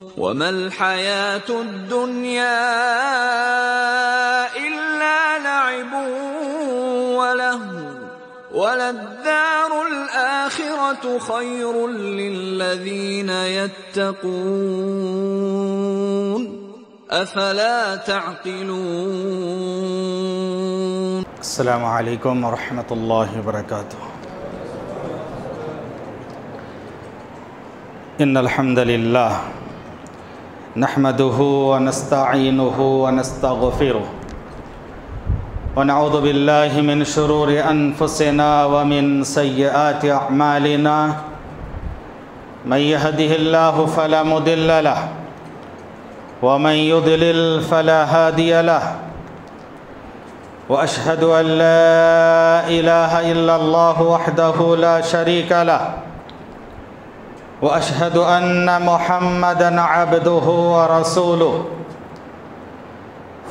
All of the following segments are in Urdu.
وَمَا الْحَيَاةُ الدُّنْيَا إِلَّا لَعِبٌ وَلَهْوٌ وَلَلدَّارُ الْآخِرَةُ خَيْرٌ لِّلَّذِينَ يَتَّقُونَ أَفَلَا تَعْقِلُونَ. السلام علیکم ورحمۃ اللہ وبرکاتہ. ان الحمد للہ نحمده ونستعینه ونستغفره ونعوذ باللہ من شرور انفسنا ومن سیئات اعمالنا. من يهده الله فلا مضل له ومن يضلل فلا هادي له. وأشهد أن لا إله إلا الله وحده لا شريك له وأشهد أن محمدًا عبده ورسوله.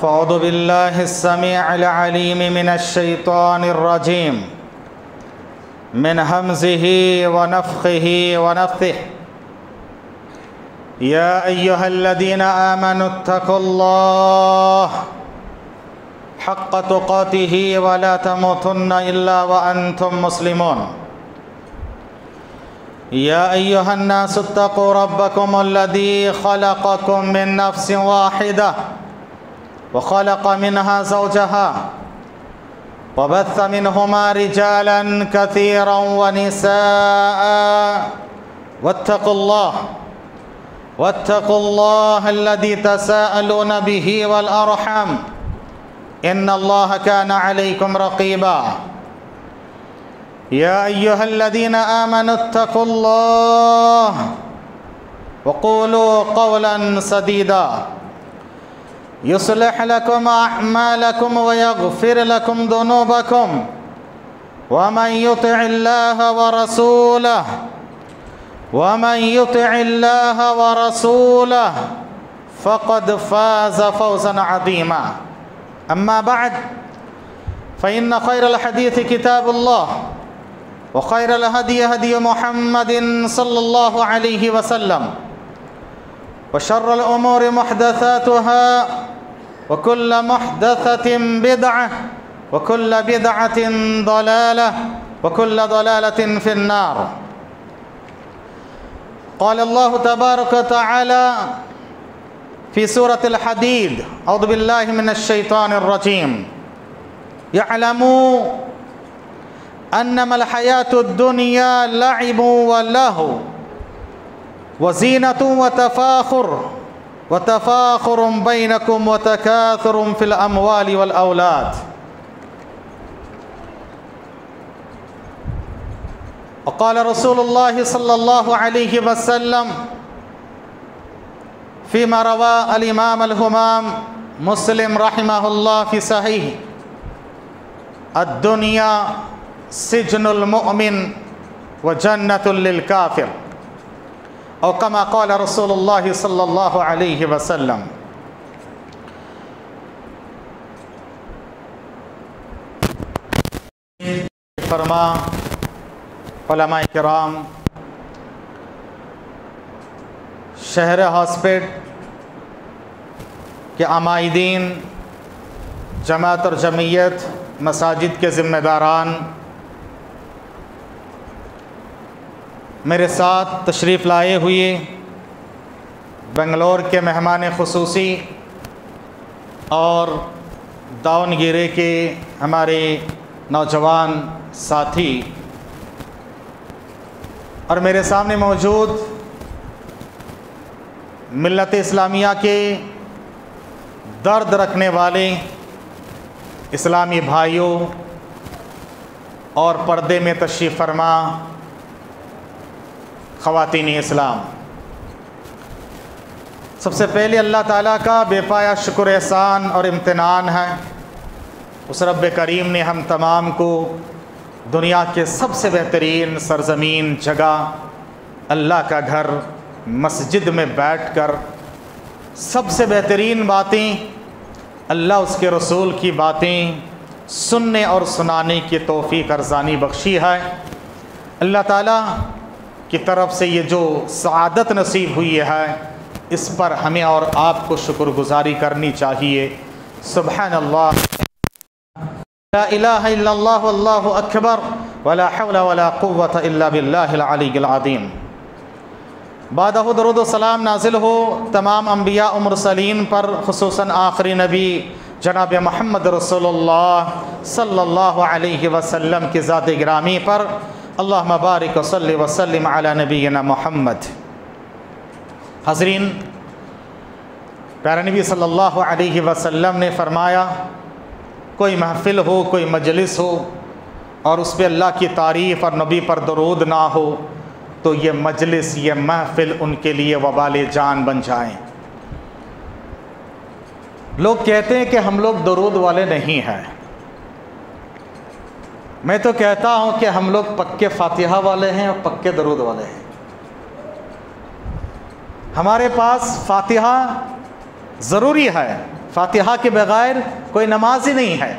فأعوذ بالله السميع العليم من الشيطان الرجيم من همزه ونفخه ونفثه. يا أيها الذين آمنوا اتقوا الله حق تقاته ولا تموتن إلا وأنتم مسلمون. يا أيها الناس اتقوا ربكم الذي خلقكم من نفس واحدة وخلق منها زوجها وبث منهما رجالا كثيرا ونساء واتقوا الله الذي تساءلون به والأرحام إن الله كان عليكم رقيبا. يا أيها الذين آمنوا اتقوا الله وقولوا قولا سديدا يصلح لكم أعمالكم ويغفر لكم ذنوبكم ومن يطع الله ورسوله فقد فاز فوزا عظيما. أما بعد فإن خير الحديث كتاب الله وخير الهدي هدي محمد صلى الله عليه وسلم وشر الأمور محدثاتها وكل محدثة بدعة وكل بدعة ضلالة وكل ضلالة في النار. قال الله تبارك وتعالى في سورة الحديد أعوذ بالله من الشيطان الرجيم يعلموا أنما الحياة الدنيا لعب ولهو وزينة وتفاخر بينكم وتكاثر في الأموال والأولاد. وقال رسول الله صلى الله عليه وسلم فيما روى الإمام الهمام مسلم رحمه الله في صحيح الدنيا سجن المؤمن وجنة للكافر أو كما قال رسول الله صلى الله عليه وسلم. فرما علماء کرام شہر ہاسپٹ کے عمائدین، جماعت اور جمعیت، مساجد کے ذمہ داران، میرے ساتھ تشریف لائے ہوئے بنگلور کے مہمان خصوصی اور داونگیرے کے ہمارے نوجوان ساتھی، اور میرے سامنے موجود ملت اسلامیہ کے درد رکھنے والے اسلامی بھائیوں اور پردے میں تشریف فرما خواتین اسلام، سب سے پہلے اللہ تعالیٰ کا بے پایا شکر احسان اور امتنان ہے. اس رب کریم نے ہم تمام کو دنیا کے سب سے بہترین سرزمین جگہ اللہ کا گھر مسجد میں بیٹھ کر سب سے بہترین باتیں اللہ اس کے رسول کی باتیں سننے اور سنانے کی توفیق ارزانی بخشی ہے. اللہ تعالیٰ کی طرف سے یہ جو سعادت نصیب ہوئی ہے اس پر ہمیں اور آپ کو شکر گزاری کرنی چاہیے۔ سبحان اللہ، لا الہ الا اللہ واللہ اکبر ولا حول ولا قوة الا باللہ العلی العظیم۔ بعدہ درود و سلام نازل ہو تمام انبیاء و مرسلین پر، خصوصاً آخری نبی جناب محمد رسول اللہ صلی اللہ علیہ وسلم کی ذات گرامی پر۔ اللہم بارک و صلی وسلم علی نبینا محمد۔ حاضرین، پیارے نبی صلی اللہ علیہ وسلم نے فرمایا، کوئی محفل ہو، کوئی مجلس ہو اور اس پہ اللہ کی تعریف اور نبی پر درود نہ ہو تو یہ مجلس، یہ محفل ان کے لیے وبال جان بن جائیں۔ لوگ کہتے ہیں کہ ہم لوگ درود والے نہیں ہیں، میں تو کہتا ہوں کہ ہم لوگ پکے فاتحہ والے ہیں اور پکے درود والے ہیں۔ ہمارے پاس فاتحہ ضروری ہے، فاتحہ کے بغیر کوئی نماز ہی نہیں ہے۔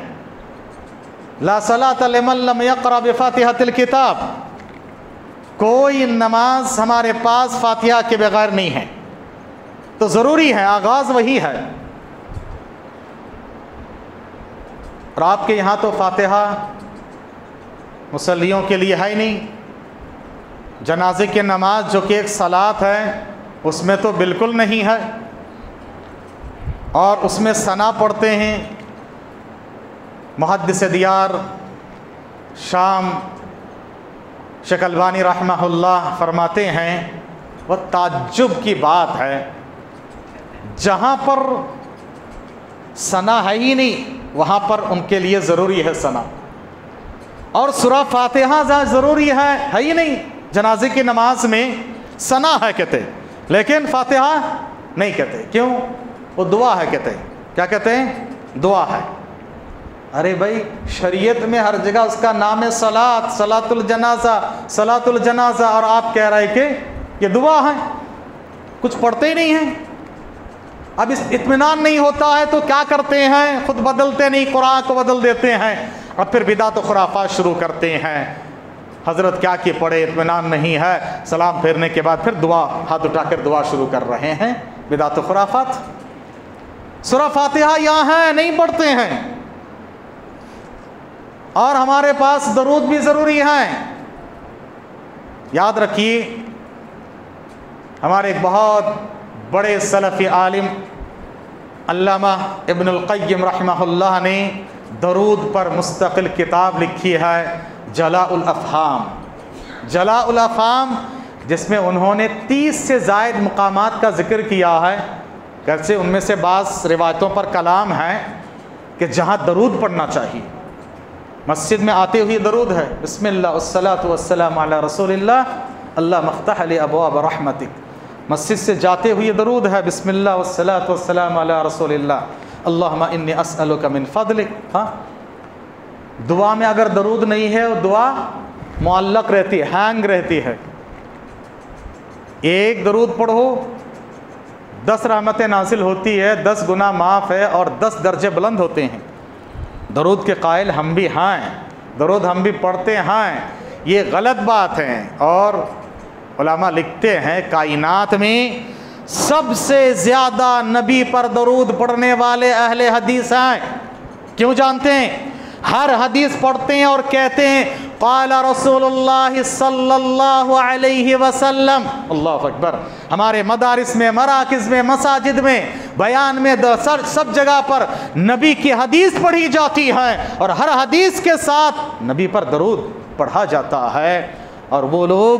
لا صلاۃ لمن لم یقرأ بفاتحۃ الکتاب، کوئی نماز ہمارے پاس فاتحہ کے بغیر نہیں ہے، تو ضروری ہے، آغاز وہی ہے۔ اور آپ کے یہاں تو فاتحہ مصلیوں کے لیے ہے ہی نہیں، جنازے کی نماز جو کہ ایک صلاۃ ہے اس میں تو بالکل نہیں ہے، اور اس میں ثنا پڑھتے ہیں۔ محدث دیار شام شیخ البانی رحمہ اللہ فرماتے ہیں، وہ تعجب کی بات ہے، جہاں پر ثنا ہے ہی نہیں وہاں پر ان کے لیے ضروری ہے ثنا، اور سورہ فاتحہ ضروری ہے ہی نہیں، جنازے کی نماز میں ثنا ہے کہتے، لیکن فاتحہ نہیں کہتے، کیوں؟ وہ دعا ہے کہتے ہیں۔ کیا کہتے ہیں؟ دعا ہے۔ ارے بھائی، شریعت میں ہر جگہ اس کا نام ہے صلاۃ، صلاۃ الجنازہ، صلاۃ الجنازہ، اور آپ کہہ رہے کہ یہ دعا ہے، کچھ پڑھتے ہی نہیں ہیں۔ اب اس اطمینان نہیں ہوتا ہے تو کیا کرتے ہیں؟ خود بدلتے نہیں، قرآن کو بدل دیتے ہیں، اب پھر بدعت و خرافات شروع کرتے ہیں۔ حضرت کیا کہ پڑھے، اطمینان نہیں ہے، سلام پھیرنے کے بعد پھر دعا، ہاتھ اٹھا کر دعا شروع کر رہے ہیں، بدعت و خرافات۔ سورہ فاتحہ یہاں ہے، نہیں پڑھتے ہیں، اور ہمارے پاس درود بھی ضروری ہے۔ یاد رکھیے، ہمارے ایک بہت بڑے سلفی عالم علامہ ابن القیم رحمہ اللہ نے درود پر مستقل کتاب لکھی ہے، جلاء الافہام۔ جلاء الافہام، جس میں انہوں نے 30 سے زائد مقامات کا ذکر کیا ہے، گرچہ ان میں سے بعض روایتوں پر کلام ہے کہ جہاں درود پڑھنا چاہیے۔ مسجد میں آتے ہوئے درود ہے، بسم اللہ والصلاۃ والسلام علی رسول اللہ، اللہم افتح لی ابواب رحمتک۔ مسجد سے جاتے ہوئے درود ہے، بسم اللہ والصلاۃ والسلام علی رسول اللہ، اللہم انی اسألک من فضلک۔ ہاں، دعا میں اگر درود نہیں ہے وہ دعا معلق رہتی ہے، ہینگ رہتی ہے۔ ایک درود پڑھو 10 رحمتیں نازل ہوتی ہے، 10 گناہ معاف ہے، اور 10 درجے بلند ہوتے ہیں۔ درود کے قائل ہم بھی ہیں، درود ہم بھی پڑھتے ہیں، یہ غلط بات ہے۔ اور علماء لکھتے ہیں کائنات میں سب سے زیادہ نبی پر درود پڑھنے والے اہل حدیث ہیں۔ کیوں جانتے ہیں؟ ہر حدیث پڑھتے ہیں اور کہتے ہیں قال رسول اللہ صلی اللہ علیہ وسلم، اللہ اکبر۔ ہمارے مدارس میں، مراکز میں، مساجد میں، بیان میں، سب جگہ پر نبی کی حدیث پڑھی جاتی ہے، اور ہر حدیث کے ساتھ نبی پر درود پڑھا جاتا ہے۔ اور وہ لوگ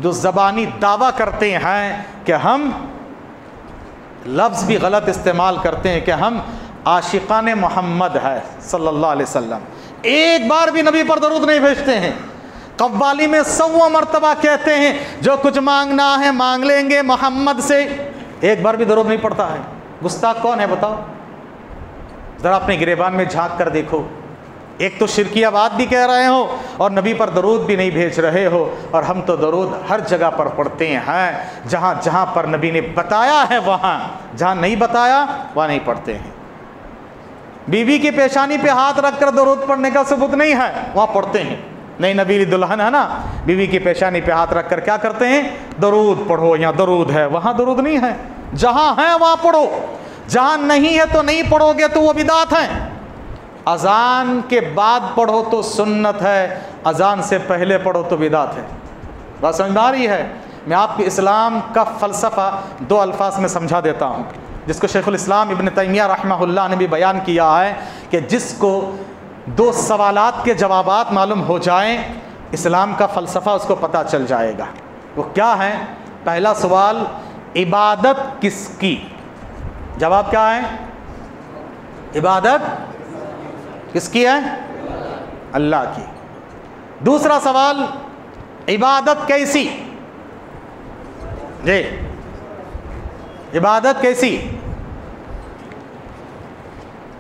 جو زبانی دعویٰ کرتے ہیں کہ ہم، لفظ بھی غلط استعمال کرتے ہیں کہ ہم عاشقان محمد ہے صلی اللہ علیہ وسلم، ایک بار بھی نبی پر درود نہیں بھیجتے ہیں۔ قوالی میں 100 مرتبہ کہتے ہیں جو کچھ مانگنا ہے مانگ لیں گے محمد سے، ایک بار بھی درود نہیں پڑتا ہے۔ گستاخ کون ہے بتاؤ؟ ذرا اپنے گریبان میں جھانک کر دیکھو، ایک تو شرکیہ بات بھی کہہ رہے ہو اور نبی پر درود بھی نہیں بھیج رہے ہو، اور ہم تو درود ہر جگہ پر پڑھتے ہیں، جہاں جہاں پر نبی نے بتایا ہے وہاں، جہاں نہیں بتایا وہاں نہیں پڑھتے ہیں۔ بیوی کی پیشانی پہ ہاتھ رکھ کر درود پڑھنے کا ثبوت نہیں ہے، وہاں پڑھتے ہیں۔ نئی نبی دلہن ہے نا، بیوی کی پیشانی پہ ہاتھ رکھ کر کیا کرتے ہیں؟ درود پڑھو، یہاں درود ہے، وہاں درود نہیں ہے۔ جہاں ہیں وہاں پڑھو، جہاں نہیں ہے تو نہیں پڑھو گے تو وہ بدعت ہیں۔ اذان کے بعد پڑھو تو سنت ہے، اذان سے پہلے پڑھو تو بدعت ہے۔ بات سمجھ میں آ رہی ہے؟ میں آپ کو اسلام کا فلسفہ دو الفاظ میں سمجھا دیتا ہوں، جس کو شیخ الاسلام ابن تیمیہ رحمہ اللہ نے بھی بیان کیا ہے کہ جس کو دو سوالات کے جوابات معلوم ہو جائیں، اسلام کا فلسفہ اس کو پتہ چل جائے گا۔ وہ کیا ہے؟ پہلا سوال، عبادت کس کی؟ جواب کیا ہے؟ عبادت کس کی ہے؟ اللہ کی۔ دوسرا سوال، عبادت کیسی؟ جی، عبادت کیسی؟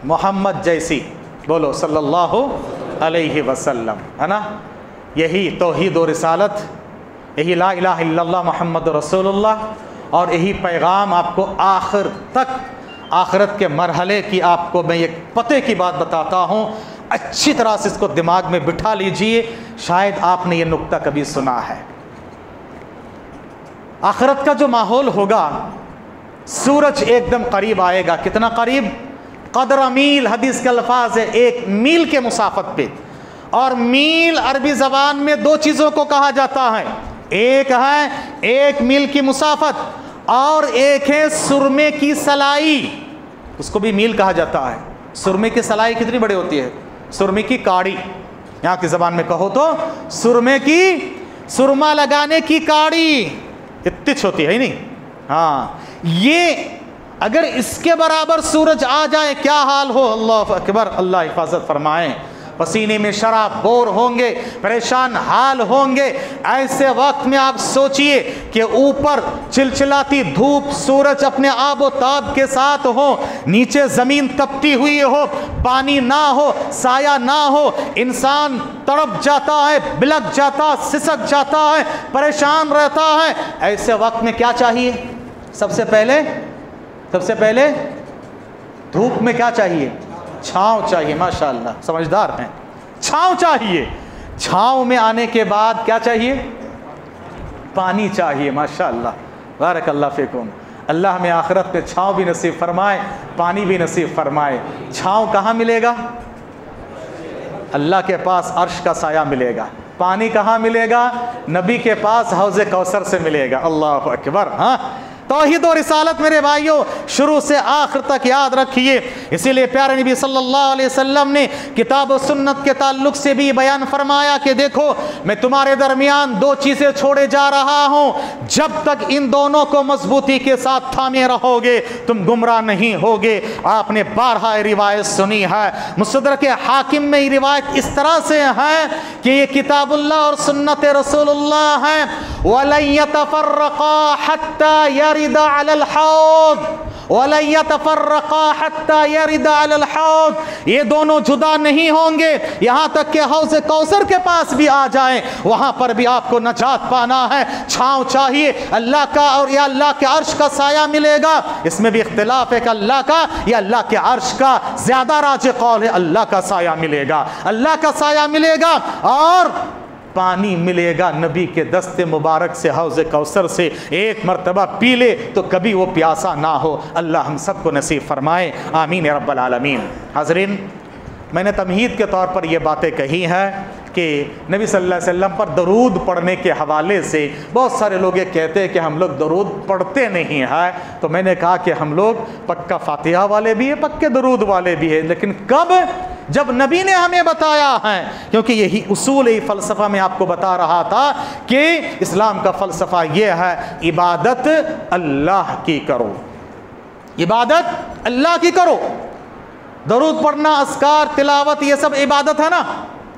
محمد جیسی، بولو صلی اللہ علیہ وسلم، ہے نا؟ یہی توحید و رسالت، یہی لا الہ الا اللہ محمد رسول اللہ، اور یہی پیغام آپ کو آخر تک، آخرت کے مرحلے کی آپ کو میں ایک پتے کی بات بتاتا ہوں، اچھی طرح سے اس کو دماغ میں بٹھا لیجئے، شاید آپ نے یہ نکتہ کبھی سنا ہے۔ آخرت کا جو ماحول ہوگا، سورج ایک دم قریب آئے گا۔ کتنا قریب؟ قدر میل، حدیث کے الفاظ ہے، 1 میل کے مسافت پہ۔ اور میل عربی زبان میں دو چیزوں کو کہا جاتا ہے، ایک ہے 1 میل کی مسافت، اور ایک ہے سرمے کی سلائی، اس کو بھی میل کہا جاتا ہے۔ سرمے کی سلائی کتنی بڑی ہوتی ہے؟ سرمے کی کاڑی، یہاں کی زبان میں کہو تو سرمے کی، سرما لگانے کی کاڑی اتنی ہوتی ہے نہیں؟ ہاں، یہ اگر اس کے برابر سورج آ جائے کیا حال ہو؟ اللہ اکبر، اللہ حفاظت فرمائے۔ پسینے میں شراب بور ہوں گے، پریشان حال ہوں گے۔ ایسے وقت میں آپ سوچئے کہ اوپر چلچلاتی دھوپ، سورج اپنے آب و تاب کے ساتھ ہو، نیچے زمین تپتی ہوئی ہو، پانی نہ ہو، سایہ نہ ہو، انسان تڑپ جاتا ہے، بلک جاتا، سسک جاتا ہے، پریشان رہتا ہے۔ ایسے وقت میں کیا چاہیے؟ سب سے پہلے دھوپ میں کیا چاہیے؟ چھاؤں چاہیے۔ ماشاءاللہ، سمجھدار ہیں، چھاؤں چاہیے۔ چھاؤں میں آنے کے بعد کیا چاہیے؟ پانی چاہیے۔ ماشاءاللہ، بارک اللہ فیکم۔ اللہ ہمیں آخرت میں چھاؤں بھی نصیب فرمائے، پانی بھی نصیب فرمائے۔ چھاؤں کہاں ملے گا؟ اللہ کے پاس عرش کا سایہ ملے گا۔ پانی کہاں ملے گا؟ نبی کے پاس حوض کوثر سے ملے گا۔ اللہ اکبر۔ ہاں، توحید و رسالت میرے بھائیوں شروع سے آخر تک یاد رکھیے۔ اسی لیے پیارے نبی صلی اللہ علیہ وسلم نے کتاب و سنت کے تعلق سے بھی بیان فرمایا کہ دیکھو، میں تمہارے درمیان 2 چیزیں چھوڑے جا رہا ہوں، جب تک ان دونوں کو مضبوطی کے ساتھ تھامے رہو گے تم گمراہ نہیں ہوگے۔ آپ نے بارہا روایت سنی ہے، مستدرک حاکم میں یہ روایت اس طرح سے ہے کہ یہ کتاب اللہ اور سنت رسول اللہ ہے۔ وَلَن يَتَفَرَّقَا حَتَّى يَرِدَ عَلَى الْحَوْضِ وَلَن يَتَفَرَّقَا حَتَّى يَرِدَ عَلَى الْحَوْضِ، یہ دونوں جدا نہیں ہوں گے یہاں تک کہ حوض کوثر کے پاس بھی آ جائیں، وہاں پر بھی آپ کو نجات پانا ہے۔ چھاؤں چاہیے اللہ کا، اور یا اللہ کے عرش کا سایہ ملے گا۔ اس میں بھی اختلاف ہے کہ اللہ کا یا اللہ کے عرش کا، زیادہ راجح قول ہے اللہ کا سایہ ملے گا، اللہ کا سایہ ملے گا، اور پانی ملے گا نبی کے دست مبارک سے، حوض کوثر سے۔ ایک مرتبہ پی لے تو کبھی وہ پیاسا نہ ہو۔ اللہ ہم سب کو نصیب فرمائے، آمین یا رب العالمین۔ حاضرین، میں نے تمہید کے طور پر یہ باتیں کہی ہیں کہ نبی صلی اللہ علیہ وسلم پر درود پڑھنے کے حوالے سے بہت سارے لوگ یہ کہتے ہیں کہ ہم لوگ درود پڑھتے نہیں ہیں، تو میں نے کہا کہ ہم لوگ پکا فاتحہ والے بھی ہیں، پکے درود والے بھی ہیں، لیکن کب؟ جب نبی نے ہمیں بتایا ہے، کیونکہ یہی اصول فلسفہ میں آپ کو بتا رہا تھا کہ اسلام کا فلسفہ یہ ہے، عبادت اللہ کی کرو، عبادت اللہ کی کرو۔ درود پڑھنا، اذکار، تلاوت، یہ سب عبادت ہے نا،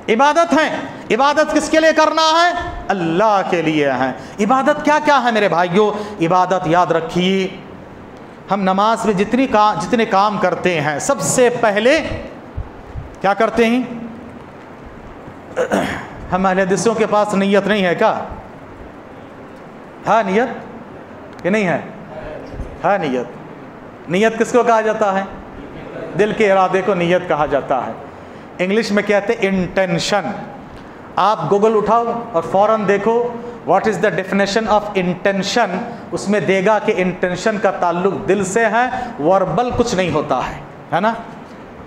عبادت ہیں۔ عبادت کس کے لیے کرنا ہے؟ اللہ کے لیے ہے۔ عبادت کیا کیا ہے میرے بھائیوں؟ عبادت یاد رکھیے، ہم نماز میں جتنے کام کرتے ہیں، سب سے پہلے کیا کرتے ہیں؟ ہم اہل حدیثوں کے پاس نیت نہیں ہے کیا؟ ہاں نیت کہ نہیں ہے؟ ہاں نیت۔ نیت کس کو کہا جاتا ہے؟ دل کے ارادے کو نیت کہا جاتا ہے۔ انگلش میں کہتے ہیں انٹینشن۔ آپ گوگل اٹھاؤ اور فوراً دیکھو what is the definition of intention, اس میں دے گا کہ انٹینشن کا تعلق دل سے ہے، وربل کچھ نہیں ہوتا ہے نا۔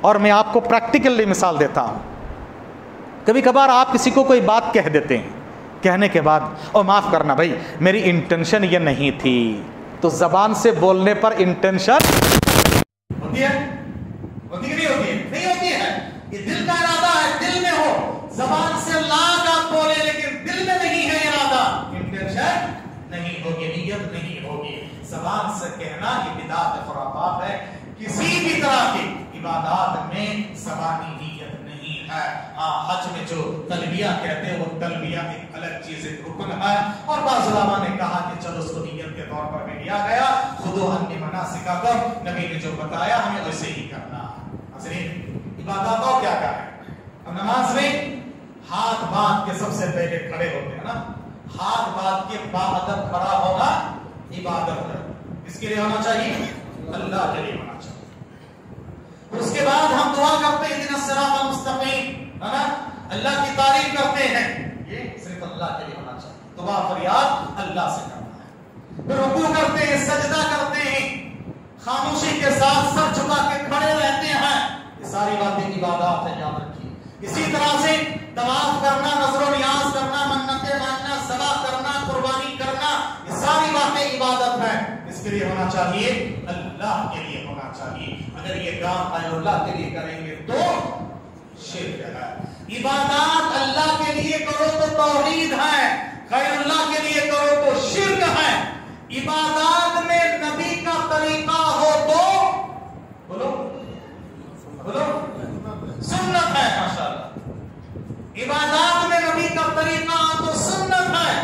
اور میں آپ کو پریکٹیکلی مثال دیتا ہوں، کبھی کبھار آپ کسی کو کوئی بات کہہ دیتے ہیں، کہنے کے بعد او معاف کرنا بھائی میری انٹینشن یہ نہیں تھی، تو زبان سے بولنے پر انٹینشن ہوتی ہے، ہوتی کہ نہیں ہوتی ہے؟ نہیں ہوتی ہے، یہ دل کا ارادہ ہے، دل میں ہو، زبان سے لاکھ آپ بولے لیکن دل میں نہیں ہے ارادہ، انٹینشن نہیں ہوگی، نیت نہیں ہوگی۔ زبان سے کہنا یہ بدعت خرافات ہے، کسی بھی طرح کی عبادات میں زبانی نیت نہیں ہے۔ ہاں حج میں جو تلبیہ کہتے ہیں وہ تلبیہ ایک الگ چیز، ایک رکن ہے، اور بعض علماء نے کہا کہ چلو اس کو نیت کے طور پر بھی لیا گیا، خودو انی مناسککم، نبی نے جو بتایا ہمیں ویسے ہی کرنا ہے۔ حضرین عبادات اور کیا کریں؟ اب نماز میں ہاتھ باندھ کے سب سے پہلے کھڑے ہوتے ہیں نا، ہاتھ باندھ کے باادب کھڑا ہونا عبادت ہے، اس کے لیے ہونا چاہیے اللہ کے لیے ہونا چاہیے۔ اس کے بعد ہم دعا کرتے ہیں اہدنا الصراط المستقیم، ہے نا، اللہ کی تعریف کرتے ہیں، یہ صرف اللہ کے لیے ہونا چاہیے، دعا فریاد اللہ سے کرنا ہے۔ پھر رکوع کرتے ہیں، سجدہ کرتے ہیں، خاموشی کے ساتھ سر جھکا کے کھڑے رہتے ہیں، یہ ساری باتیں عبادات ہیں، یاد رکھیے۔ اسی طرح سے طواف کرنا، نظر و نیاز کرنا، منتیں ماننا، ذبح کرنا، قربانی کرنا، یہ ساری باتیں عبادت ہیں، اس کے لیے ہونا چاہیے اللہ کے لیے ہونا چاہیے۔ اگر یہ کام غیر اللہ کے لیے کریں گے تو شرک ہے۔ عبادات اللہ کے لیے کرو تو توحید ہے، غیر اللہ کے لیے کرو تو شرک ہے۔ عبادات میں نبی کا طریقہ ہو تو بولو بولو سنت ہے، ماشاءاللہ۔ عبادات میں نبی کا طریقہ ہو تو سنت ہے۔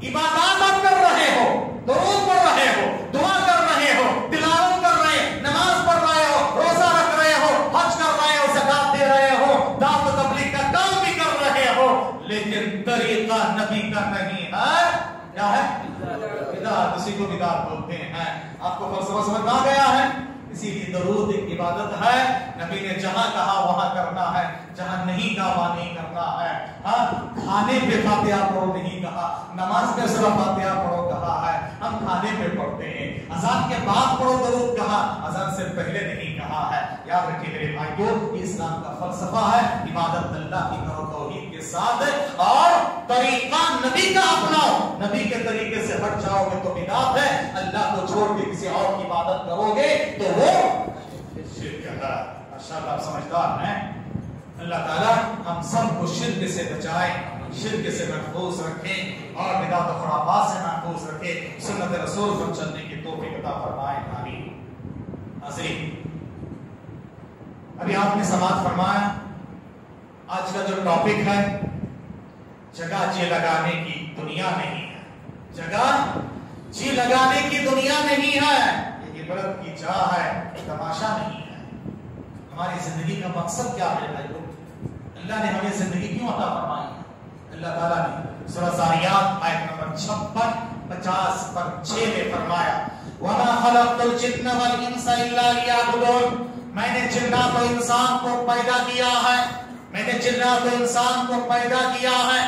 عبادات آپ کر رہے ہو، درود پڑھ رہے ہو، دعا کر رہے ہو، تلاوت کر رہے ہو، نماز پڑھ رہے ہو، روزہ رکھ رہے ہو، حج کر رہے ہو، زکات دے رہے ہو، دعوت و تبلیغ کا کام بھی کر رہے ہو، لیکن طریقہ نبی کا نہیں ہے، کیا ہے؟ بدعت، اسی کو بدعت بولتے ہیں۔ آپ کو فلسفہ سمجھ میں آ گیا ہے؟ اسی لیے درود ایک عبادت ہے، نبی نے جہاں کہا وہاں کرنا ہے، جہاں نہیں کہا وہاں نہیں کرنا ہے۔ ہاں کھانے پہ فاتحہ پڑھو نہیں کہا، نماز میں سورہ فاتحہ پڑھو کہا ہے، ہم کھانے پہ پڑھتے ہیں۔ اذان کے بعد پڑھو درود کہا، اذان سے پہلے نہیں کہا ہے۔ یاد رکھیے میرے بھائیو، یہ اسلام کا فلسفہ ہے، عبادت اللہ کی کرو توحید کے ساتھ، اور طریقہ نبی کا اپناؤ، نبی کے طریقے سے ہٹ جاؤ گے تو بدعت ہے، اللہ کو چھوڑ کے کسی اور کی عبادت کرو گے تو وہ شرک ہے۔ ماشاءاللہ آپ سمجھدار ہیں۔ اللہ تعالیٰ ہم سب کو شرک سے بچائے، شرک سے محفوظ رکھیں، اور بدعت و خرافات سے محفوظ رکھیں، سنت رسول پر چلنے کی توفیق عطا فرمائے، آمین۔ حضرین ابھی آپ نے سماعت فرمایا، آج کا جو ٹاپک ہے جگہ جی لگانے کی دنیا نہیں ہے، جگہ جی لگانے کی دنیا نہیں ہے، یہ عبرت کی جا ہے، تماشا نہیں ہے۔ ہماری زندگی کا مقصد کیا ہے بھائیو؟ اللہ نے ہمیں زندگی کیوں عطا فرمائی ہے؟ اللہ تعالیٰ نے سورہ زاریات آیت نمبر 56 50 پر 6 میں فرمایا وَمَا خَلَقْتُ الْجِنَّ وَالْإِنسَ إِلَّا لِيَعْبُدُونِ، میں نے جنات و انسان کو پیدا کیا ہے، میں نے جنات و انسان کو پیدا کیا ہے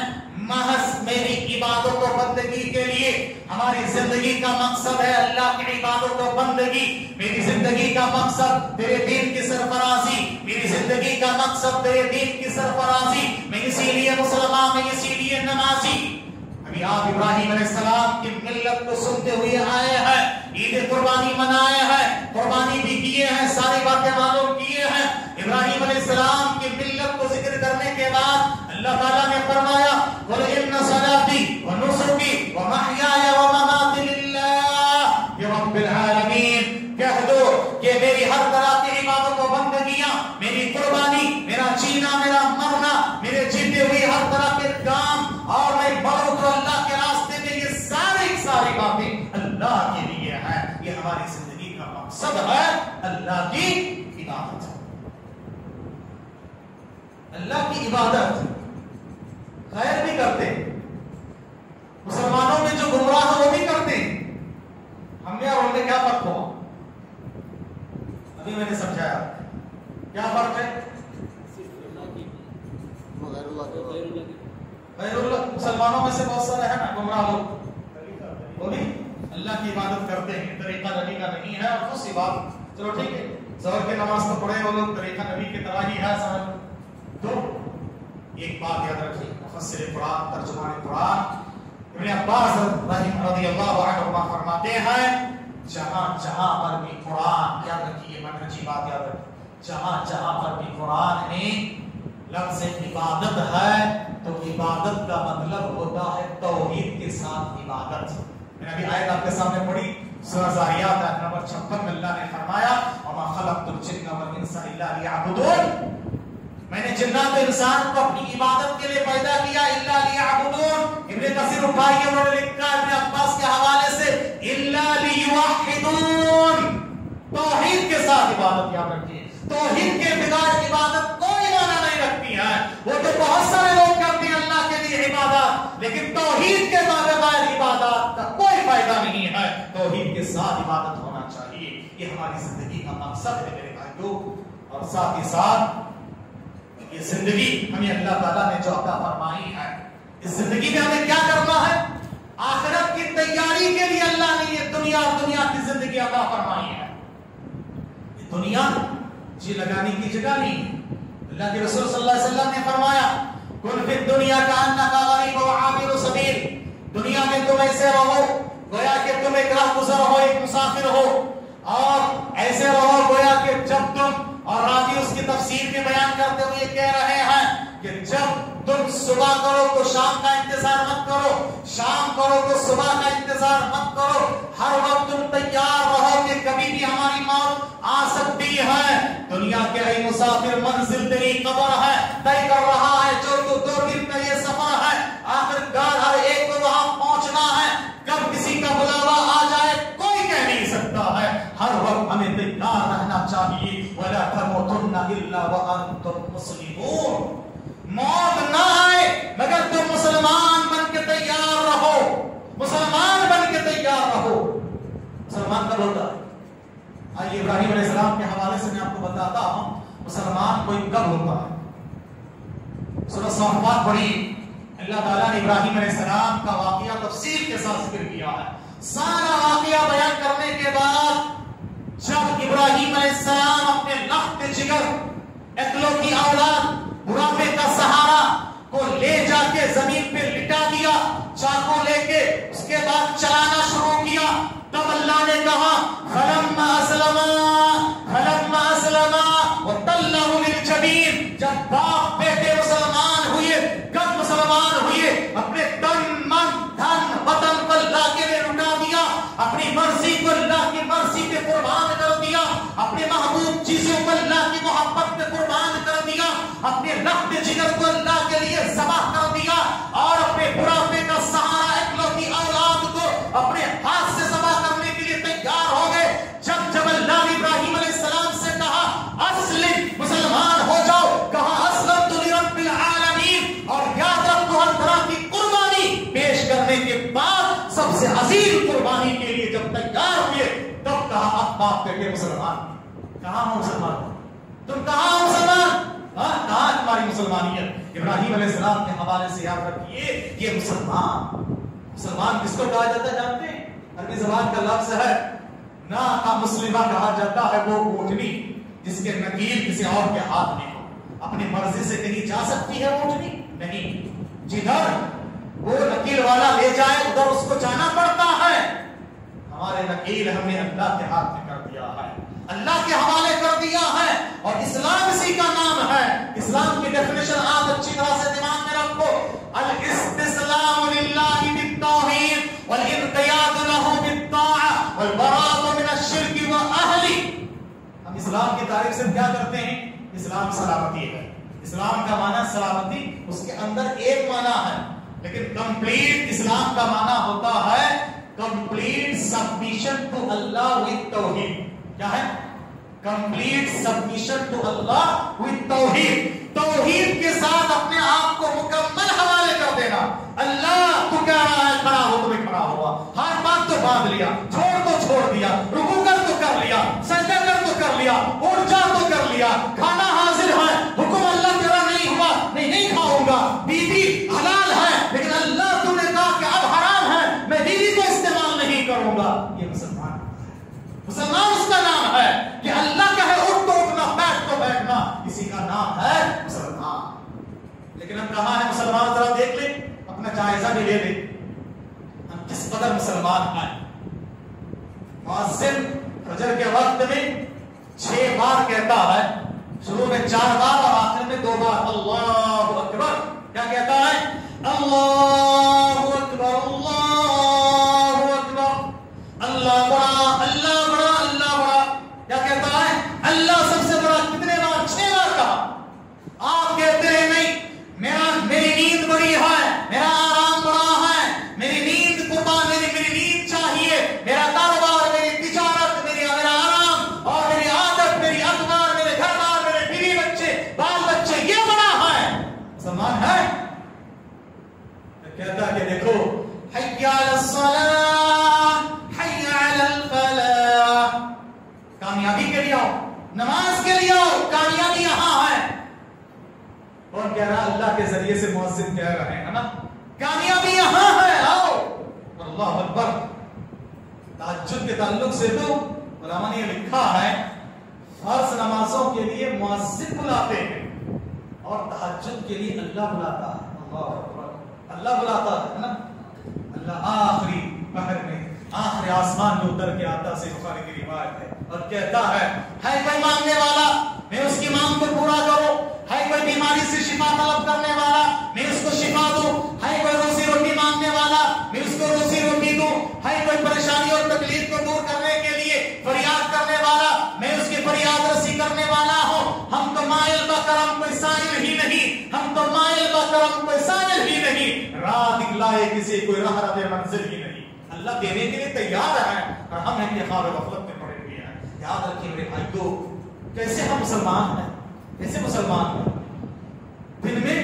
محض میری عبادت و بندگی کے لیے۔ ہماری زندگی کا مقصد ہے اللہ کی عبادت و بندگی، میری زندگی کا مقصد تیرے دین کی سرفرازی، میری زندگی کا مقصد تیرے دین کی سرفرازی، میں اسی لیے مسلمان، میں اسی لیے نمازی۔ ابھی آپ ابراہیم علیہ السلام کی ملت کو سنتے ہوئے آئے ہیں، عید قربانی منائے ہیں، قربانی بھی کیے ہیں، ساری باتیں معلوم کیے ہیں۔ ابراہیم علیہ السلام کی ملت کو ذکر کرنے کے بعد اللہ تعالیٰ نے فرمایا قُلْ إِنَّ صَلَاتِي وَنُسُكِي وَمَحْيَايَ وَمَمَاتِي لِلَّهِ رَبِّ الْعَالَمِينَ، کہہ دو کہ میری ہر طرح کی عبادت و بندگیاں، میری قربانی، میرا جینا، میرا مرنا، میرے جیتے ہوئے ہر طرح کے کام، اور میں بڑھوں تو اللہ کے راستے میں، یہ ساری باتیں اللہ کے لیے ہیں۔ یہ ہماری زندگی کا مقصد ہے، اللہ کی عبادت، اللہ کی عبادت۔ خیر بھی کرتے، مسلمانوں میں جو گمراہ ہیں وہ بھی کرتے، ہم نے اور ان میں کیا فرق ہوا؟ ابھی میں نے سمجھایا کیا فرق ہے؟ غیر اللہ، مسلمانوں میں سے بہت سارے ہیں نا گمراہ لوگ، وہ بھی اللہ کی عبادت کرتے ہیں، طریقہ نبی کا نہیں ہے، اور دوسری بات چلو ٹھیک ہے ظہر کی نماز تو پڑھے وہ لوگ طریقہ نبی کی طرح ہی ہے سمجھ، تو ایک بات یاد رکھیے، مفسر قرآن ترجمان قرآن ابن عباس رضی اللہ عنہ فرماتے ہیں جہاں جہاں پر بھی قرآن، یاد رکھیے منہجی بات یاد رکھیے، جہاں جہاں پر بھی قرآن میں لفظ عبادت ہے تو عبادت کا مطلب ہوتا ہے توحید کے ساتھ عبادت۔ میں نے ابھی آیت آپ کے سامنے پڑھی سورہ زاریات آیت نمبر 56 میں اللہ نے فرمایا وما خلقت الجن والانس الا لیعبدون، میں نے جنات و انسان کو اپنی عبادت کے لیے پیدا کیا، الا لیعبدون۔ ابن کثیر اٹھائیے انہوں نے لکھا ابن عباس کے حوالے سے الا لیوحدون، توحید کے ساتھ عبادت یاد رکھیے، توحید کے بغیر عبادت کوئی معنی نہیں رکھتی ہے۔ وہ تو بہت سارے لوگ کرتے ہیں اللہ کے لیے عبادت، لیکن توحید کے بغیر عبادت کا کوئی فائدہ نہیں ہے، توحید کے ساتھ عبادت ہونا چاہیے، یہ ہماری زندگی کا مقصد ہے میرے بھائیوں۔ اور ساتھ ہی ساتھ یہ زندگی ہمیں اللہ تعالیٰ نے جو عطا فرمائی ہے، اس زندگی میں ہمیں کیا کرنا ہے؟ آخرت کی تیاری کے لیے اللہ نے یہ دنیا کی زندگی عطا فرمائی ہے۔ یہ دنیا جی لگانے کی جگہ نہیں ہے۔ اللہ کے رسول صلی اللہ علیہ وسلم نے فرمایا کن فی الدنیا کأنک غریب و عابر سبیل، دنیا میں تم ایسے رہو گویا کہ تم ایک راہ گزر ہو، ایک مسافر ہو، اور ایسے رہو گویا کہ جب تم، اور راوی اس کی تفسیر میں بیان کرتے ہوئے کہہ رہے ہیں کہ جب تم صبح کرو تو شام کا انتظار مت کرو، شام کرو تو صبح کا انتظار مت کرو، ہر وقت تم تیار رہو کہ کبھی بھی ہماری موت آ سکتی ہے۔ دنیا کے اے مسافر منزل تیری قبر ہے، طے کر رہا ہے جو تو 2 دن کا یہ سفر ہے، آخرکار ہر ایک کو وہاں پہنچنا ہے، کب کسی کا بلاوا آ جائے کوئی کہہ نہیں سکتا ہے، ہر وقت ہمیں تیار رہنا چاہیے۔ وَلَا تَمُوتُنَّ إِلَّا وَأَنْتُمْ مُسْلِمُونَ، موت نہ آئے مگر تم مسلمان بن کے تیار رہو، مسلمان بن کے تیار رہو۔ مسلمان کب ہوتا ہے؟ آئیے ابراہیم علیہ السلام کے حوالے سے میں آپ کو بتاتا ہوں مسلمان کوئی کب ہوتا ہے۔ سورہ صافات پڑھی، اللہ تعالیٰ نے ابراہیم علیہ السلام کا واقعہ تفصیل کے ساتھ ذکر کیا ہے۔ سارا واقعہ بیان کرنے کے بعد جب ابراہیم علیہ السلام اپنے لخت جگر اکلوتی اولاد بڑھاپے کا سہارا کو لے جا کے زمین پہ لٹا دیا چاقو لے کے، اس کے بعد چلانا شروع کیا، تب اللہ نے کہا فلما اسلما وتلہ للجبین، جب باپ بیٹے مسلمان ہوئے، کب مسلمان ہوئے؟ اپنے تن من دھن وطن کو اللہ کے لیے لٹا دیا، اپنی مرضی کو اللہ کی مرضی پہ قربان کر دیا، اپنے محبوب چیزوں کو اللہ کی محبت پہ قربان کر دیا، اپنے لخت جگر کو اللہ کے لیے ذبح کر دیا، اور اپنے بڑھاپے کا سہارا اکلوتی اولاد کو اپنے ہاتھ سے ذبح کرنے کے لیے تیار ہو گئے۔ جب اللہ نے ابراہیم علیہ السلام سے کہا اسلم، مسلمان ہو جاؤ، کہا اسلمت لرب العالمین، اور یاد رکھو ہر طرح کی قربانی پیش کرنے کے بعد سب سے عظیم قربانی کے لیے جب تیار ہوئے تب کہا اب باپ بیٹے مسلمان، کہاں ہو مسلمان؟ تم کہاں ہو مسلمان؟ کہاں تمہاری مسلمانیت؟ ابراہیم علیہ السلام کے حوالے سے یاد رکھیے یہ مسلمان کس کو کہا جاتا ہے جانتے ہیں؟ عربی زبان کا لفظ ہے ناقہ مسلمہ، کہا جاتا ہے وہ اونٹنی جس کے نکیل کسی اور کے ہاتھ میں ہو۔ اپنی مرضی سے کہیں جا سکتی ہے اونٹنی؟ نہیں، جدھر وہ نکیل والا لے جائے ادھر اس کو جانا پڑتا ہے۔ ہمارے نکیل ہم نے اللہ کے ہاتھ میں کر دیا ہے، اللہ کے حوالے کر دیا ہے، اور اسلام اسی کا نام ہے۔ اسلام کی ڈیفینیشن آپ اچھی طرح سے دماغ میں رکھو، الاستسلام للہ بالتوحید والانقیاد له بالطاعہ والبراءۃ من الشرک واہلہ۔ ہم اسلام کی تعریف سے کیا کرتے ہیں؟ اسلام سلامتی ہے، اسلام کا معنی سلامتی، اس کے اندر ایک معنی ہے، لیکن کمپلیٹ اسلام کا معنی ہوتا ہے کمپلیٹ سبمیشن ٹو اللہ وتھ توحید۔ کیا ہے؟ کمپلیٹ سبمیشن ٹو اللہ وتھ توحید، توحید کے ساتھ اپنے آپ کو مکمل حوالے کر دینا۔ اللہ تو کہہ رہا ہے کھڑا ہو تو میں کھڑا ہوا، ہاتھ باندھ تو باندھ لیا، چھوڑ تو چھوڑ دیا، رکوع کر تو کر لیا، سجدہ کر تو کر لیا، اٹھ جا تو کر لیا، کھانا حاضر ہے، حکم اللہ تیرا نہیں ہوا، نہیں کھاؤں گا، بیوی حلال ہے لیکن اللہ تو نے کہا کہ اب حرام ہے، میں بیوی کو استعمال نہیں کروں گا، کہاں ہے مسلمان؟ ذرا دیکھ لیں، اپنا جائزہ بھی لے لیں، ہم کس قدر مسلمان ہیں۔ مؤذن فجر کے وقت میں 6 بار کہتا ہے، شروع میں 4 بار اور آخر میں 2 بار، اللہ اکبر۔ کیا کہتا ہے؟ اللہ اکبر، اللہ اکبر، اللہ بڑا، اللہ بڑا، اللہ بڑا۔ کیا کہتا ہے؟ اللہ سب سے بڑا۔ کتنے بار؟ 6 بار کہا۔ آپ کہتے ہیں نہیں، میری نیند بڑی ہے، میرا آرام بڑا ہے، میری نیند قربان، میری نیند چاہیے، میرا کاروبار، میری تجارت، میرا آرام اور میری عادت، میری اخبار، میرے گھر بار، میرے بیوی بچے، بال بچے، یہ بڑا ہے۔ مسلمان ہے؟ کہتا کہ دیکھو، حی علی الصلاۃ، حی علی الفلاح، کامیابی کے لیے آؤ، نماز کے لیے آؤ، کامیابی یہاں ہے۔ کون کہہ رہا؟ اللہ کے ذریعے سے مؤذن کہہ رہے ہیں نا، کامیابی یہاں ہے، آؤ۔ اللہ اکبر۔ تہجد کے تعلق سے تو علماء نے لکھا ہے، فرض نمازوں کے لیے مؤذن بلاتے ہیں اور تہجد کے لیے اللہ بلاتا ہے۔ اللہ اکبر، اللہ بلاتا ہے نا۔ اللہ آخری پہر میں، آخری آسمان میں اتر کے آتا سے بخاری کی روایت ہے اور کہتا ہے کوئی مانگنے والا، میں اس کی مانگ کو پورا کروں، ہے کوئی بیماری سے شفا طلب کرنے والا، میں اس کو شفا دوں، ہے کوئی روزی روٹی مانگنے والا، میں اس کو روزی روٹی دوں، ہے کوئی پریشانی اور تکلیف کو دور کرنے کے لیے فریاد کرنے والا، میں اس کی فریاد رسی کرنے والا ہوں۔ ہم تو مائل بکرم کوئی سائل ہی نہیں، ہم تو مائل بکرم کوئی سائل ہی نہیں، راہ دکھلائے کسی کوئی راہ رب منزل ہی نہیں۔ اللہ دینے کے لیے تیار ہے اور ہم ان کے خواب غفلت میں پڑے ہوئے ہیں۔ یاد رکھیں میرے بھائیو، کیسے ہم مسلمان ہیں، کیسے مسلمان ہیں؟ دن میں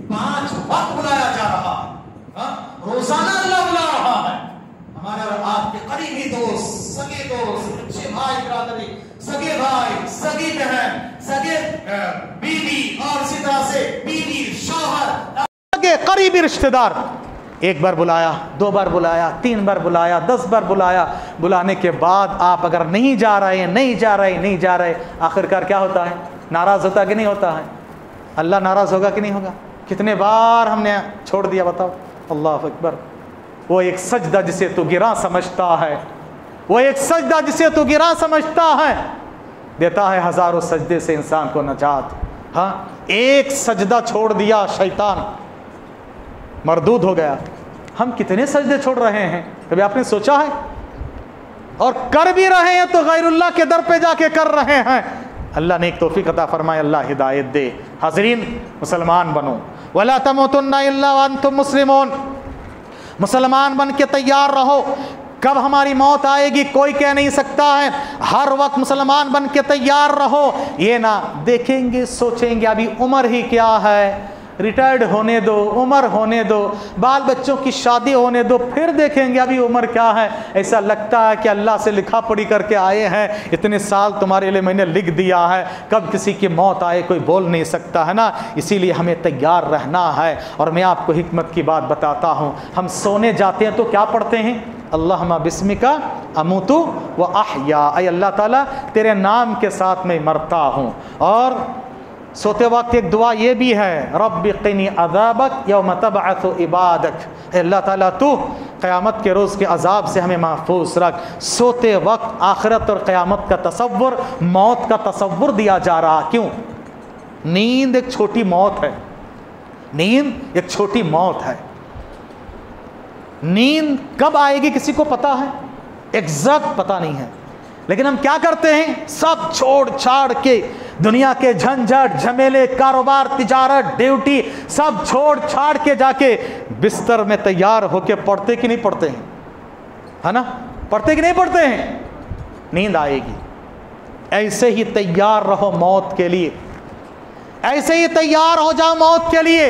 5 وقت بلایا جا رہا ہے، روزانہ اللہ بلا رہا ہے۔ ہمارے اور آپ کے قریبی دوست، سگے دوست، اچھے بھائی برادری، سگے بھائی، سگی بہن، سگے بیوی اور اسی طرح سے بیوی، شوہر کے قریبی رشتہ دار، 1 بار بلایا، 2 بار بلایا، 3 بار بلایا، 10 بار بلایا۔ بلانے کے بعد آپ اگر نہیں جا رہے، آخرکار کیا ہوتا ہے؟ ناراض ہوتا کہ نہیں ہوتا ہے؟ اللہ ناراض ہوگا کہ نہیں ہوگا؟ کتنے بار ہم نے چھوڑ دیا بتاؤ؟ اللہ اکبر۔ وہ ایک سجدہ جسے تو گراں سمجھتا ہے، وہ ایک سجدہ جسے تو گراں سمجھتا ہے، دیتا ہے ہزاروں سجدے سے انسان کو نجات۔ ہاں، ایک سجدہ چھوڑ دیا، شیطان مردود ہو گیا۔ ہم کتنے سجدے چھوڑ رہے ہیں، کبھی آپ نے سوچا ہے؟ اور کر بھی رہے ہیں تو غیر اللہ کے در پہ جا کے کر رہے ہیں۔ اللہ نے ایک توفیق عطا فرمائے، اللہ ہدایت دے۔ حاضرین، مسلمان بنو، وَلَا تَمُوتُنَّ إِلَّا وَأَنْتُمْ مُسْلِمُونَ، مسلمان بن کے تیار رہو۔ کب ہماری موت آئے گی کوئی کہہ نہیں سکتا ہے، ہر وقت مسلمان بن کے تیار رہو۔ یہ نہ دیکھیں گے سوچیں گے ابھی عمر ہی کیا ہے، ریٹائرڈ ہونے دو، عمر ہونے دو، بال بچوں کی شادی ہونے دو، پھر دیکھیں گے ابھی عمر کیا ہے۔ ایسا لگتا ہے کہ اللہ سے لکھا پڑھی کر کے آئے ہیں، اتنے سال تمہارے لیے میں نے لکھ دیا ہے، کب کسی کی موت آئے کوئی بول نہیں سکتا ہے نا۔ اسی لیے ہمیں تیار رہنا ہے۔ اور میں آپ کو حکمت کی بات بتاتا ہوں، ہم سونے جاتے ہیں تو کیا پڑھتے ہیں؟ اللہم بسمک اموت و احیا، اے اللہ تعالیٰ تیرے نام کے ساتھ میں مرتا ہوں۔ اور سوتے وقت ایک دعا یہ بھی ہے، رب قنی عذابک یوم تبعث عبادک، اے اللہ تعالیٰ تو قیامت کے روز کے عذاب سے ہمیں محفوظ رکھ۔ سوتے وقت آخرت اور قیامت کا تصور، موت کا تصور دیا جا رہا، کیوں؟ نیند ایک چھوٹی موت ہے، نیند ایک چھوٹی موت ہے۔ نیند کب آئے گی کسی کو پتا ہے؟ ایگزیکٹ پتا نہیں ہے، لیکن ہم کیا کرتے ہیں؟ سب چھوڑ چھاڑ کے، دنیا کے جھنجھٹ جھمیلے، کاروبار، تجارت، ڈیوٹی، سب چھوڑ چھاڑ کے جا کے بستر میں تیار ہو کے پڑھتے کہ نہیں پڑھتے ہیں؟ ہے نا؟ پڑھتے کہ نہیں پڑھتے ہیں؟ نیند آئے گی۔ ایسے ہی تیار رہو موت کے لیے، ایسے ہی تیار ہو جاؤ موت کے لیے۔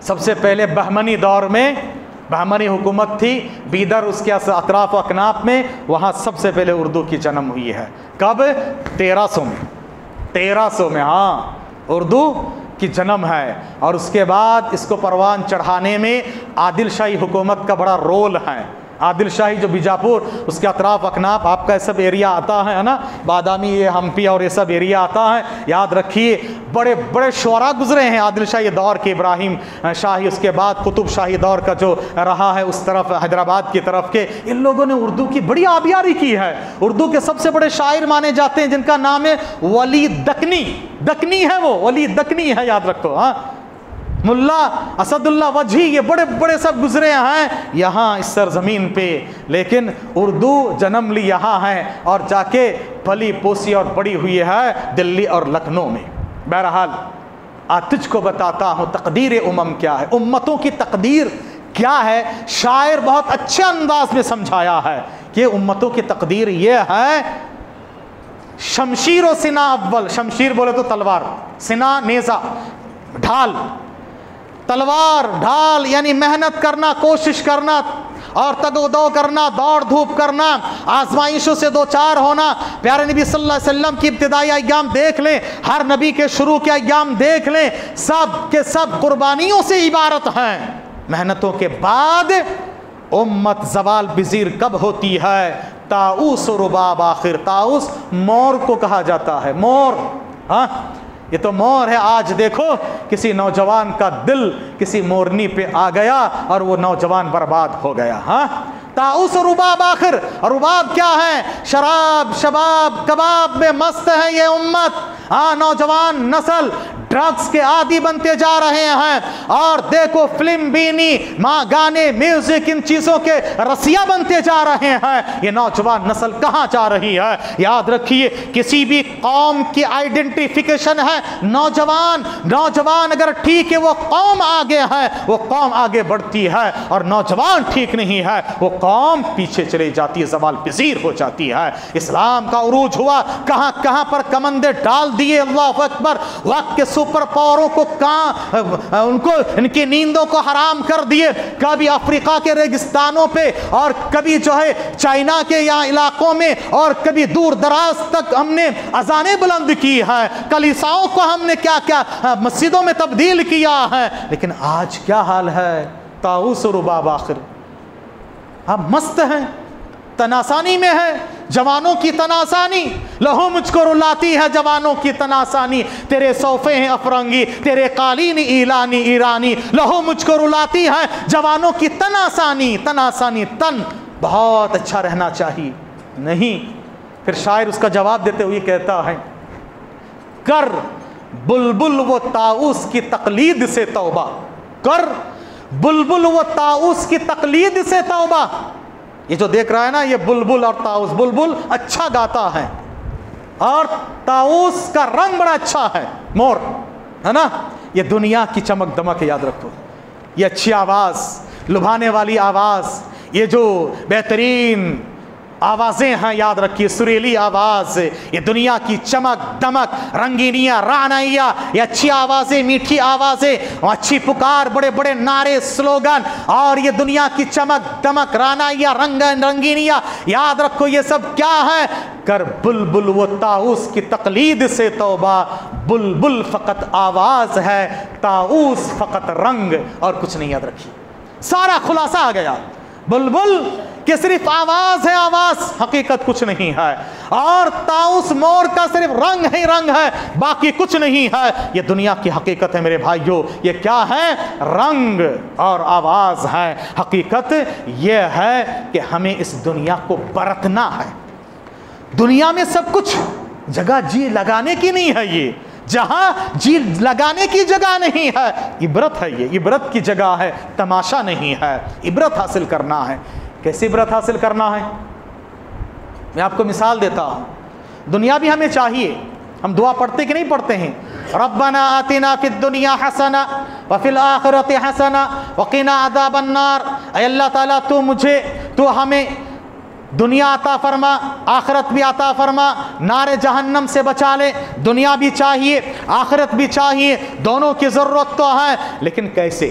سب سے پہلے بہمنی دور میں بہمنی حکومت تھی بیدر، اس کے اطراف و اکناف میں، وہاں سب سے پہلے اردو کی جنم ہوئی ہے۔ کب؟ 1300 میں ہاں اردو کی جنم ہے۔ اور اس کے بعد اس کو پروان چڑھانے میں عادل شاہی حکومت کا بڑا رول ہے۔ عادل شاہی جو بیجاپور، اس کے اطراف اکناف، آپ کا یہ سب ایریا آتا ہے نا، بادامی، یہ ہمپی اور یہ سب ایریا آتا ہے، یاد رکھیے بڑے بڑے شعراء گزرے ہیں عادل شاہی دور کے، ابراہیم شاہی، اس کے بعد قطب شاہی دور کا جو رہا ہے اس طرف حیدرآباد کی طرف کے، ان لوگوں نے اردو کی بڑی آبیاری کی ہے۔ اردو کے سب سے بڑے شاعر مانے جاتے ہیں جن کا نام ہے ولی دکنی، دکنی ہے وہ، ولی دکنی ہے، یاد رکھو۔ ہاں ملا اسد اللہ وجہی، یہ بڑے بڑے سب گزرے ہیں یہاں اس سرزمین پہ، لیکن اردو جنم لی یہاں ہے اور جا کے پلی پوسی اور بڑی ہوئی ہے دلی اور لکھنؤ میں۔ بہرحال آج تجھ کو بتاتا ہوں تقدیر امم کیا ہے، امتوں کی تقدیر کیا ہے۔ شاعر بہت اچھے انداز میں سمجھایا ہے کہ امتوں کی تقدیر یہ ہے، شمشیر و سنا اول، شمشیر بولے تو تلوار، سنا نیزہ، ڈھال، تلوار ڈھال یعنی محنت کرنا، کوشش کرنا اور تگ و دو کرنا، دوڑ دھوپ کرنا، آزمائشوں سے دو چار ہونا۔ پیارے نبی صلی اللہ علیہ وسلم کی ابتدائی ایام دیکھ لیں، ہر نبی کے شروع کے ایام دیکھ لیں، سب کے سب قربانیوں سے عبارت ہیں۔ محنتوں کے بعد امت زوال پذیر کب ہوتی ہے؟ طاؤس و رباب آخر، طاؤس مور کو کہا جاتا ہے، مور، ہاں یہ تو مور ہے۔ آج دیکھو کسی نوجوان کا دل کسی مورنی پہ آ گیا اور وہ نوجوان برباد ہو گیا۔ ہاں طاؤس و رباب آخر، اور رباب کیا ہے؟ شراب، شباب، کباب میں مست ہے یہ امت۔ ہاں نوجوان نسل ڈرگز کے عادی بنتے جا رہے ہیں، اور دیکھو فلم بینی، ماں گانے، میوزک، ان چیزوں کے رسیا بنتے جا رہے ہیں۔ یہ نوجوان نسل کہاں جا رہی ہے؟ یاد رکھیے کسی بھی قوم کی آئیڈینٹیفیکیشن ہے نوجوان۔ نوجوان اگر ٹھیک ہے وہ قوم آگے ہے، وہ قوم آگے بڑھتی ہے، اور نوجوان ٹھیک نہیں ہے وہ قوم پیچھے چلی جاتی ہے، زوال پذیر ہو جاتی ہے۔ اسلام کا عروج ہوا، کہاں کہاں پر کمندے ڈال دیے، اللہ اکبر، وقت کے سپر پاوروں کو کہاں ان کو ان کی نیندوں کو حرام کر دیے، کبھی افریقہ کے ریگستانوں پہ، اور کبھی جو ہے چائنا کے یا علاقوں میں، اور کبھی دور دراز تک ہم نے اذانیں بلند کی ہے، کلیساؤں کو ہم نے کیا کیا مسجدوں میں تبدیل کیا ہے، لیکن آج کیا حال ہے؟ طاؤس و رباب آخر، ہم مست ہیں، تناسانی میں ہے، جوانوں کی تناسانی، لہو مجھ کو رلاتی ہے جوانوں کی تناسانی، تیرے صوفے ہیں افرنگی، تیرے قالین ایلانی ایرانی، لہو مجھ کو رلاتی ہے جوانوں کی تناسانی۔ تناسانی تن بہت اچھا رہنا چاہیے، نہیں۔ پھر شاعر اس کا جواب دیتے ہوئے کہتا ہے، کر بلبل و طاؤس کی تقلید سے توبہ، کر بلبل و طاؤس کی تقلید سے توبہ۔ یہ جو دیکھ رہا ہے نا، یہ بلبل اور طاؤس، بلبل اچھا گاتا ہے اور طاؤس کا رنگ بڑا اچھا ہے، مور ہے نا، یہ دنیا کی چمک دمک ہے، یاد رکھو، یہ اچھی آواز، لبھانے والی آواز، یہ جو بہترین آوازیں ہیں، یاد رکھیے، سریلی آواز، یہ دنیا کی چمک دمک، رنگینیاں، رعنائیاں، یہ اچھی آوازیں، میٹھی آوازیں، اچھی پکار، بڑے بڑے نعرے، سلوگن، اور یہ دنیا کی چمک دمک، رعنائیاں، رنگینیاں، یاد رکھو یہ سب کیا ہے؟ کر بلبل و طاؤس کی تقلید سے توبہ۔ بلبل فقط آواز ہے، طاؤس فقط رنگ، اور کچھ نہیں، یاد رکھیے، سارا خلاصہ آ گیا۔ بلبل کہ صرف آواز ہے، آواز، حقیقت کچھ نہیں ہے، اور طاؤس مور کا صرف رنگ ہی رنگ ہے، باقی کچھ نہیں ہے۔ یہ دنیا کی حقیقت ہے میرے بھائیوں، یہ کیا ہے؟ رنگ اور آواز ہے۔ حقیقت یہ ہے کہ ہمیں اس دنیا کو برتنا ہے۔ دنیا میں سب کچھ جگہ جی لگانے کی نہیں ہے، یہ جہاں جی لگانے کی جگہ نہیں ہے، عبرت ہے، یہ عبرت کی جگہ ہے، تماشا نہیں ہے۔ عبرت حاصل کرنا ہے۔ کیسے عبرت حاصل کرنا ہے؟ میں آپ کو مثال دیتا ہوں۔ دنیا بھی ہمیں چاہیے، ہم دعا پڑھتے کہ نہیں پڑھتے ہیں؟ ربنا آتنا فی الدنیا حسنہ وفی الآخرۃ حسنہ وقنا عذاب النار۔ اے اللہ تعالیٰ تو ہمیں دنیا عطا فرما، آخرت بھی عطا فرما، نار جہنم سے بچا لے۔ دنیا بھی چاہیے، آخرت بھی چاہیے، دونوں کی ضرورت تو ہے، لیکن کیسے؟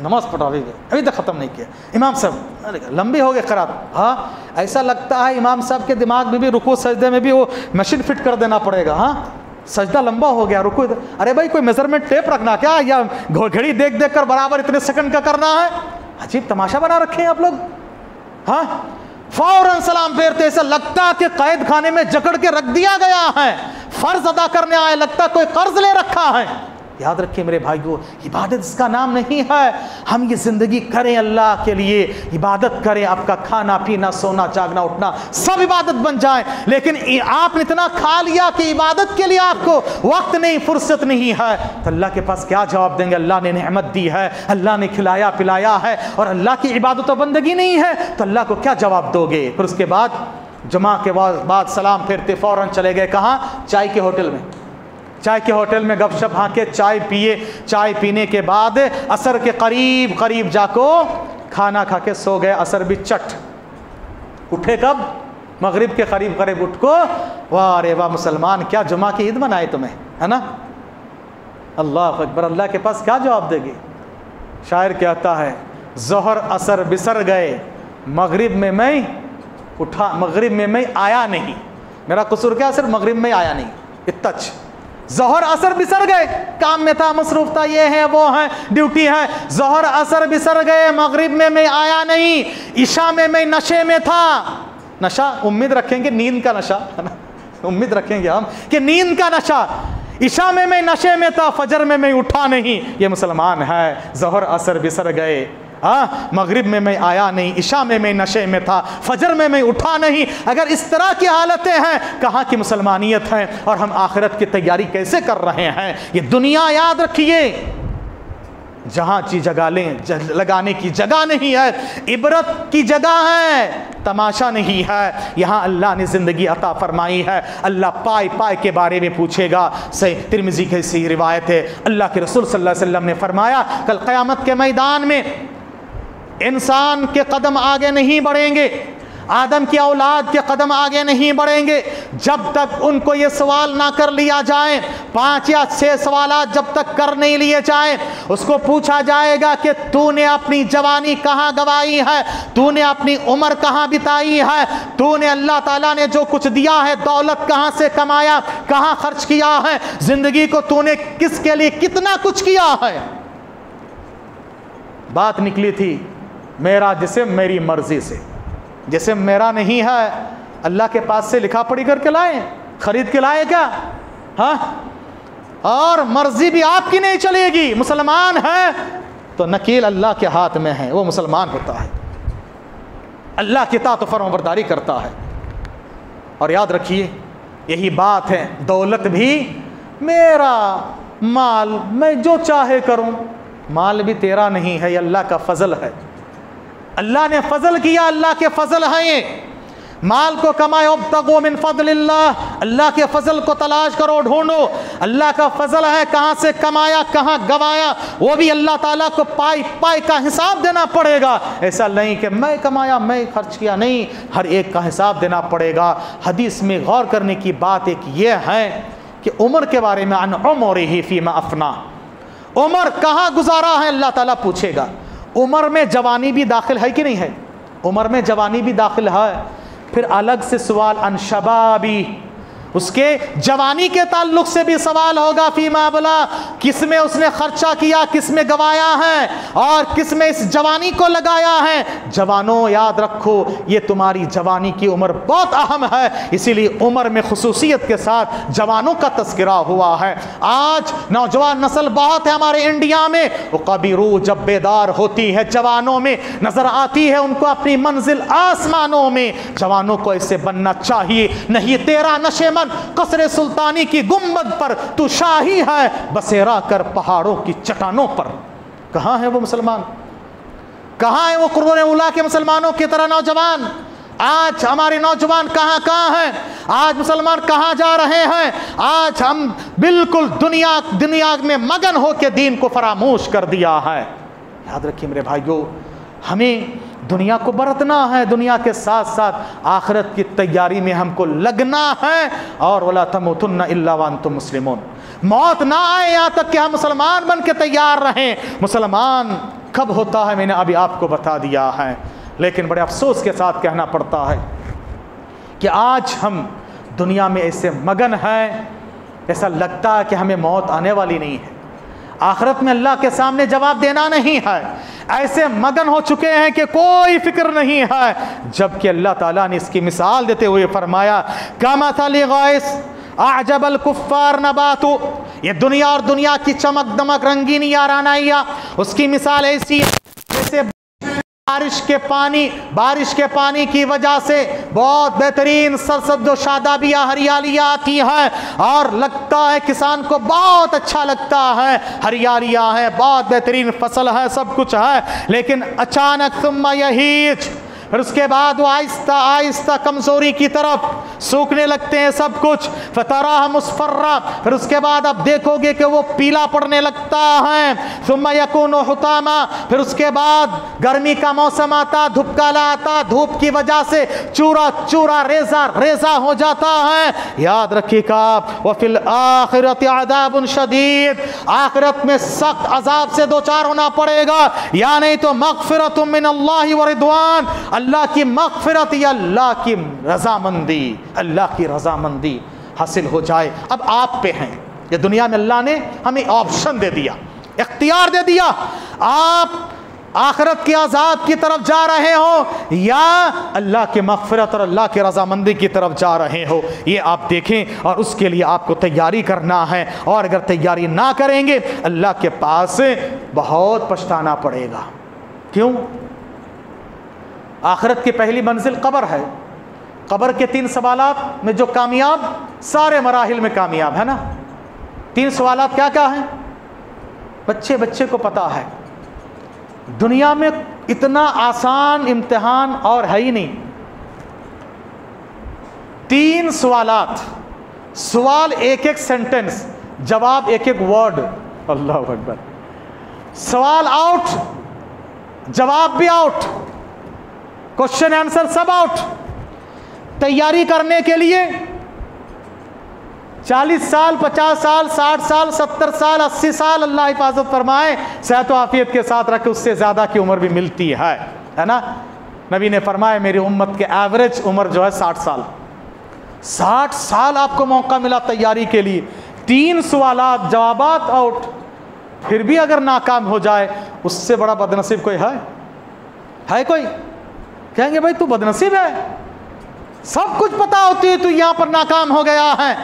نماز پڑھا ابھی تک ختم نہیں کیا امام صاحب, لمبی ہو گئی قرات. ہاں ایسا لگتا ہے امام صاحب کے دماغ میں بھی رکوع سجدے میں بھی وہ مشین فٹ کر دینا پڑے گا. ہاں سجدہ لمبا ہو گیا, رکوع, ارے بھائی کوئی میجرمنٹ ٹیپ رکھنا کیا, یا گھڑی دیکھ دیکھ کر برابر اتنے سیکنڈ کا کرنا ہے؟ عجیب تماشا بنا رکھے ہیں آپ لوگ. ہاں فوراً سلام پھیرتے, ایسا لگتا کہ قید خانے میں جکڑ کے رکھ دیا گیا ہے, فرض ادا کرنے آئے, لگتا کوئی قرض لے رکھا ہے. یاد رکھیں میرے بھائیو, عبادت اس کا نام نہیں ہے. ہم یہ زندگی کریں اللہ کے لیے, عبادت کریں, آپ کا کھانا پینا سونا جاگنا اٹھنا سب عبادت بن جائیں. لیکن آپ نے اتنا کھا لیا کہ عبادت کے لیے آپ کو وقت نہیں, فرصت نہیں ہے, تو اللہ کے پاس کیا جواب دیں گے؟ اللہ نے نعمت دی ہے, اللہ نے کھلایا پلایا ہے, اور اللہ کی عبادت و بندگی نہیں ہے, تو اللہ کو کیا جواب دو گے؟ پھر اس کے بعد جمعہ کے بعد سلام پھیرتے فوراً چلے گئے کہاں؟ چائے کے ہوٹل میں. چائے کے ہوٹل میں گپ شپ ہانکے, چائے پیے, چائے پینے کے بعد عصر کے قریب جا کو کھانا کھا کے سو گئے. عصر بھی چٹ, اٹھے کب؟ مغرب کے قریب اٹھ کو. واہ رے واہ مسلمان, کیا جمعہ کی عید منائے تمہیں, ہے نا؟ اللہ اکبر. اللہ کے پاس کیا جواب دے گی؟ شاعر کہتا ہے ظہر عصر بسر گئے, مغرب میں میں اٹھا, مغرب میں میں آیا نہیں. میرا قصور کیا؟ صرف مغرب میں آیا نہیں, اتنا. ظہر عصر بسر گئے, کام میں تھا, مصروف تھا, یہ ہے وہ ہے, ڈیوٹی ہے. ظہر عصر بسر گئے, مغرب میں آیا نہیں, عشاء میں نشے میں تھا. نشہ امید رکھیں گے نیند کا نشہ, امید رکھیں گے ہم کہ نیند کا نشہ. عشاء میں نشے میں تھا, فجر میں اٹھا نہیں. یہ مسلمان ہے. ظہر عصر بسر گئے, مغرب میں آیا نہیں, عشاء میں نشے میں تھا, فجر میں اٹھا نہیں. اگر اس طرح کی حالتیں ہیں, کہاں کی مسلمانیت ہے؟ اور ہم آخرت کی تیاری کیسے کر رہے ہیں؟ یہ دنیا یاد رکھیے جہاں جگہ لگانے کی جگہ نہیں ہے, عبرت کی جگہ ہے, تماشا نہیں ہے. یہاں اللہ نے زندگی عطا فرمائی ہے. اللہ پائے کے بارے میں پوچھے گا. ترمذی کی صحیح روایت ہے, اللہ کے رسول صلی اللہ علیہ وسلم نے فرمایا کل قیامت کے میدان میں انسان کے قدم آگے نہیں بڑھیں گے, آدم کی اولاد کے قدم آگے نہیں بڑھیں گے جب تک ان کو یہ سوال نہ کر لیا جائے. 5 یا 6 سوالات جب تک کر نہیں لیے جائیں, اس کو پوچھا جائے گا کہ تو نے اپنی جوانی کہاں گوائی ہے, تو نے اپنی عمر کہاں بتائی ہے, تو نے اللہ تعالیٰ نے جو کچھ دیا ہے دولت کہاں سے کمایا, کہاں خرچ کیا ہے, زندگی کو تو نے کس کے لیے کتنا کچھ کیا ہے. بات نکلی تھی میرا جسم میری مرضی سے. جسم میرا نہیں ہے, اللہ کے پاس سے لکھا پڑھی کر کے لائے, خرید کے لائے کیا؟ ہاں, اور مرضی بھی آپ کی نہیں چلے گی. مسلمان ہے تو نکیل اللہ کے ہاتھ میں ہے, وہ مسلمان ہوتا ہے, اللہ کی اطاعت و فرمانبرداری کرتا ہے. اور یاد رکھیے یہی بات ہے, دولت بھی میرا, مال میں جو چاہے کروں, مال بھی تیرا نہیں ہے, یہ اللہ کا فضل ہے. اللہ نے فضل کیا, اللہ کے فضل ہے. یہ مال کو کمائے, ابتغوا من فضل اللہ, اللہ کے فضل کو تلاش کرو, ڈھونڈو. اللہ کا فضل ہے, کہاں سے کمایا کہاں گوایا, وہ بھی اللہ تعالیٰ کو پائی کا حساب دینا پڑے گا. ایسا نہیں کہ میں کمایا میں خرچ کیا, نہیں, ہر ایک کا حساب دینا پڑے گا. حدیث میں غور کرنے کی بات ایک یہ ہے کہ عمر کے بارے میں, عن عمرہ فیما افنا, عمر کہاں گزارا ہے اللہ تعالیٰ پوچھے گا. عمر میں جوانی بھی داخل ہے کہ نہیں ہے؟ عمر میں جوانی بھی داخل ہے. پھر الگ سے سوال عن شبابی, اس کے جوانی کے تعلق سے بھی سوال ہوگا. فیما بلا, کس میں اس نے خرچہ کیا, کس میں گوایا ہے, اور کس میں اس جوانی کو لگایا ہے. جوانوں یاد رکھو یہ تمہاری جوانی کی عمر بہت اہم ہے, اسی لیے عمر میں خصوصیت کے ساتھ جوانوں کا تذکرہ ہوا ہے. آج نوجوان نسل بہت ہے ہمارے انڈیا میں, وہ کبھی روح جب بیدار ہوتی ہے جوانوں میں نظر آتی ہے ان کو اپنی منزل آسمانوں میں. جوانوں کو ایسے بننا چاہیے, نہیں تیرا نشے من قصر سلطانی کی گنبد پر تو شاہی ہے, بسیرا کر پہاڑوں کی چٹانوں پر. کہاں ہے وہ مسلمان, کہاں ہے وہ قرون اولیٰ کے مسلمانوں کی طرح نوجوان؟ آج ہمارے نوجوان کہاں ہیں؟ آج مسلمان کہاں جا رہے ہیں؟ آج ہم بالکل دنیا میں مگن ہو کے دین کو فراموش کر دیا ہے. یاد رکھیے میرے بھائیوں, ہمیں دنیا کو برتنا ہے, دنیا کے ساتھ ساتھ آخرت کی تیاری میں ہم کو لگنا ہے. اور وَلَا تَمُوتُنَّ إِلَّا وَأَنْتُمْ مُسْلِمُونَ, موت نہ آئے یہاں تک کہ ہم مسلمان بن کے تیار رہیں. مسلمان کب ہوتا ہے میں نے ابھی آپ کو بتا دیا ہے، لیکن بڑے افسوس کے ساتھ کہنا پڑتا ہے کہ آج ہم دنیا میں ایسے مگن ہیں، ایسا لگتا ہے کہ ہمیں موت آنے والی نہیں ہے، آخرت میں اللہ کے سامنے جواب دینا نہیں ہے، ایسے مگن ہو چکے ہیں کہ کوئی فکر نہیں ہے، جبکہ اللہ تعالیٰ نے اس کی مثال دیتے ہوئے فرمایا کمثل غیث اعجب الکفار نباتو، یہ دنیا اور دنیا کی چمک دمک رنگینی آرانائیاں، اس کی مثال ایسی ہے جیسے بارش کے پانی کی وجہ سے بہت بہترین سرسبز و شادابیاں ہریالیاں آتی ہیں اور لگتا ہے کسان کو بہت اچھا لگتا ہے، ہریالیاں ہیں، بہت بہترین فصل ہے، سب کچھ ہے، لیکن اچانک ثم یہیج، پھر اس کے بعد وہ آہستہ آہستہ کمزوری کی طرف سوکھنے لگتے ہیں سب کچھ، فتراہ مصفرہ، پھر اس کے بعد آپ دیکھو گے کہ وہ پیلا پڑنے لگتا ہے، ثم یکون حطاما، پھر اس کے بعد گرمی کا موسم آتا، دھوپ کالا آتا، دھوپ کی وجہ سے چورا چورا ریزہ ریزہ ہو جاتا ہے۔ یاد رکھیے گا وفی الآخرۃ عذاب شدید، آخرت میں سخت عذاب سے دوچار ہونا پڑے گا، یا نہیں تو مغفرۃ من اللہ ورضوان، اللہ کی مغفرت یا اللہ کی رضامندی، اللہ کی رضامندی حاصل ہو جائے۔ اب آپ پہ ہیں، یہ دنیا میں اللہ نے ہمیں آپشن دے دیا، اختیار دے دیا، آپ آخرت کے عذاب کی طرف جا رہے ہو یا اللہ کی مغفرت اور اللہ کی رضامندی کی طرف جا رہے ہو، یہ آپ دیکھیں، اور اس کے لیے آپ کو تیاری کرنا ہے، اور اگر تیاری نہ کریں گے اللہ کے پاس بہت پچھتانا پڑے گا۔ کیوں؟ آخرت کی پہلی منزل قبر ہے، قبر کے 3 سوالات میں جو کامیاب سارے مراحل میں کامیاب ہے نا، 3 سوالات کیا کیا ہیں؟ بچے کو پتا ہے، دنیا میں اتنا آسان امتحان اور ہے ہی نہیں۔ 3 سوالات، سوال ایک ایک سینٹنس، جواب ایک ایک ورڈ، اللہ اکبر، سوال آؤٹ، جواب بھی out, question answer sub out. تیاری کرنے کے لیے 40 سال 50 سال 60 سال 70 سال 80 سال اللہ حفاظت فرمائے صحت و عافیت کے ساتھ رکھے، اس سے زیادہ کی عمر بھی ملتی ہے نا۔ نبی نے فرمایا میری امت کے ایوریج عمر جو ہے 60 سال، 60 سال آپ کو موقع ملا تیاری کے لیے، 3 سوالات جوابات آؤٹ، پھر بھی اگر ناکام ہو جائے اس سے بڑا بدنصیب کوئی ہے کوئی؟ کہیں گے بھائی تو بدنصیب ہے، سب کچھ پتا ہوتی ہے تو یہاں پر ناکام ہو گیا ہے۔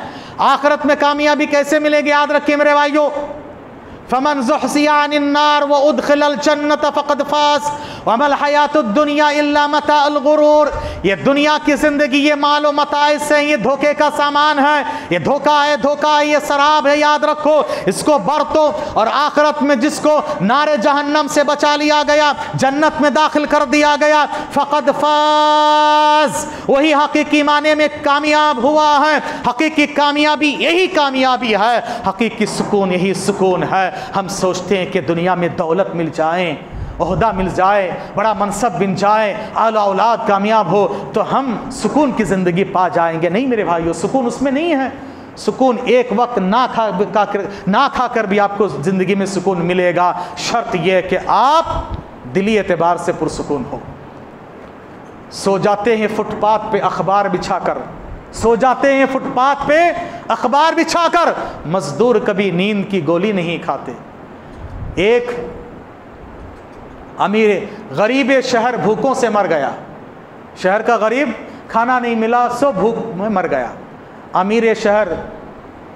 آخرت میں کامیابی کیسے ملے گی؟ یاد رکھیے میرے بھائیو، فمن زحزح عن النار وادخل الجنت فقد فاز وما الحیات الدنیا الا متاع الغرور، یہ دنیا کی زندگی یہ مال و متاع سے یہ دھوکے کا سامان ہے، یہ دھوکہ ہے، یہ سراب ہے، یاد رکھو اس کو برتو، اور آخرت میں جس کو نار جہنم سے بچا لیا گیا، جنت میں داخل کر دیا گیا، فقد فاز، وہی حقیقی معنی میں کامیاب ہوا ہے۔ حقیقی کامیابی یہی کامیابی ہے، حقیقی سکون یہی سکون ہے۔ ہم سوچتے ہیں کہ دنیا میں دولت مل جائیں، عہدہ مل جائے، بڑا منصب بن جائے، اعلیٰ اولاد کامیاب ہو تو ہم سکون کی زندگی پا جائیں گے۔ نہیں میرے بھائیو، سکون اس میں نہیں ہے۔ سکون ایک وقت نہ کھا کر بھی آپ کو زندگی میں سکون ملے گا، شرط یہ کہ آپ دلی اعتبار سے پرسکون ہو۔ سو جاتے ہیں فٹ پاتھ پہ اخبار بچھا کر، سو جاتے ہیں فٹ پاتھ پہ اخبار بچھا کر، مزدور کبھی نیند کی گولی نہیں کھاتے۔ ایک امیر غریب شہر بھوکوں سے مر گیا، شہر کا غریب کھانا نہیں ملا سو بھوک میں مر گیا۔ امیر شہر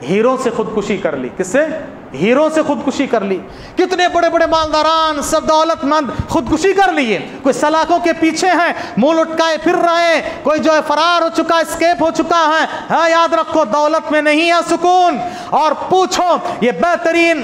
ہیروں سے خودکشی کر لی۔ کس سے؟ ہیروں سے خودکشی کر لی۔ کتنے بڑے بڑے مالداران سب دولت مند خودکشی کر لیے، کوئی سلاخوں کے پیچھے ہیں، منہ لٹکائے پھر رہے ہیں، کوئی جو ہے فرار ہو چکا، اسکیپ ہو چکا ہے۔ ہاں یاد رکھو دولت میں نہیں ہے سکون۔ اور پوچھو یہ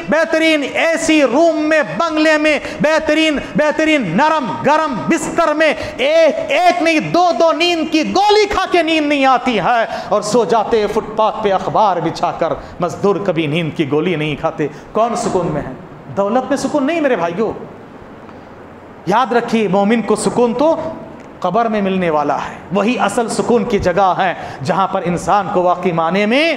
بہترین ایسی روم میں، بنگلے میں، بہترین نرم گرم بستر میں ایک نہیں دو نیند کی گولی کھا کے نیند نہیں آتی ہے، اور سو جاتے فٹ پاتھ پہ اخبار بچھا کر۔ مزدور کبھی نیند کی گولی نہیں کھاتے۔ کون سکون میں ہے؟ دولت میں سکون نہیں میرے بھائیوں۔ یاد رکھیے مومن کو سکون تو قبر میں ملنے والا ہے، وہی اصل سکون کی جگہ ہے جہاں پر انسان کو واقعی معنی میں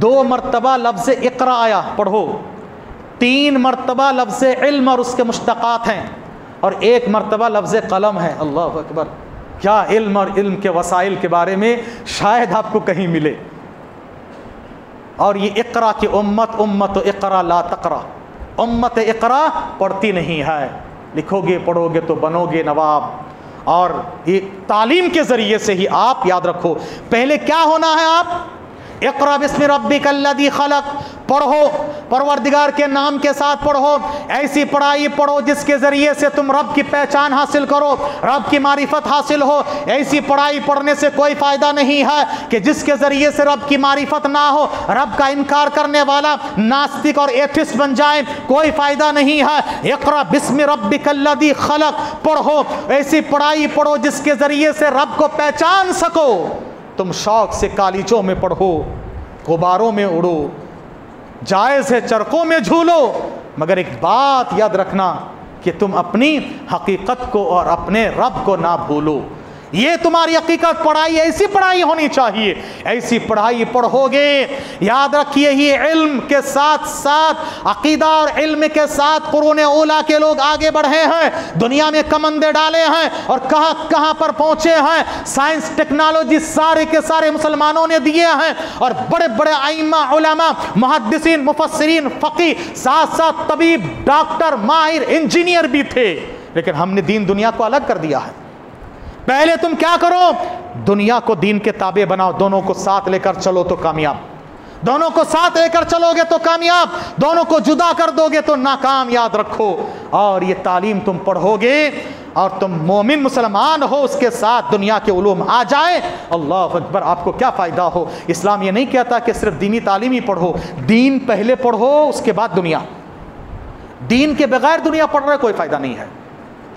2 مرتبہ لفظ اقرا آیا پڑھو، 3 مرتبہ لفظ علم اور اس کے مشتقات ہیں، اور 1 مرتبہ لفظ قلم ہے۔ اللہ اکبر! کیا علم اور علم کے وسائل کے بارے میں شاید آپ کو کہیں ملے۔ اور یہ اقرا کی امت اقرا لا تقرا، امت اقرا پڑھتی نہیں ہے۔ لکھو گے پڑھو گے تو بنو گے نواب، اور یہ تعلیم کے ذریعے سے ہی آپ یاد رکھو پہلے کیا ہونا ہے۔ آپ اقرا بسم ربک الذی خلق پڑھو، پروردگار کے نام کے ساتھ پڑھو، ایسی پڑھائی پڑھو جس کے ذریعے سے تم رب کی پہچان حاصل کرو، رب کی معرفت حاصل ہو۔ ایسی پڑھائی پڑھنے سے کوئی فائدہ نہیں ہے کہ جس کے ذریعے سے رب کی معرفت نہ ہو، رب کا انکار کرنے والا ناستک اور ایتھسٹ بن جائے، کوئی فائدہ نہیں ہے۔ اقرا بسم ربک الذی خلق پڑھو، ایسی پڑھائی پڑھو جس کے ذریعے سے رب کو پہچان سکو۔ تم شوق سے کالیچوں میں پڑھو، غباروں میں اڑو، جائز ہے چرخوں میں جھولو، مگر ایک بات یاد رکھنا کہ تم اپنی حقیقت کو اور اپنے رب کو نہ بھولو۔ یہ تمہاری حقیقت پڑھائی، ایسی پڑھائی ہونی چاہیے، ایسی پڑھائی پڑھو گے۔ یاد رکھیے یہ علم کے ساتھ ساتھ عقیدہ اور علم کے ساتھ قرون اولیٰ کے لوگ آگے بڑھے ہیں، دنیا میں کمندے ڈالے ہیں اور کہاں کہاں پر پہنچے ہیں۔ سائنس ٹیکنالوجی سارے کے سارے مسلمانوں نے دیے ہیں، اور بڑے بڑے ائمہ علماء محدثین مفسرین فقی ساتھ ساتھ طبیب ڈاکٹر ماہر انجینئر بھی تھے، لیکن ہم نے دین دنیا کو الگ کر دیا ہے۔ پہلے تم کیا کرو؟ دنیا کو دین کے تابع بناؤ، دونوں کو ساتھ لے کر چلو تو کامیاب، دونوں کو ساتھ لے کر چلو گے تو کامیاب، دونوں کو جدا کر دو گے تو ناکام۔ یاد رکھو، اور یہ تعلیم تم پڑھو گے اور تم مومن مسلمان ہو، اس کے ساتھ دنیا کے علوم آ جائے، اللہ اکبر، آپ کو کیا فائدہ ہو۔ اسلام یہ نہیں کہتا کہ صرف دینی تعلیم ہی پڑھو، دین پہلے پڑھو اس کے بعد دنیا۔ دین کے بغیر دنیا پڑھ رہے کوئی فائدہ نہیں ہے۔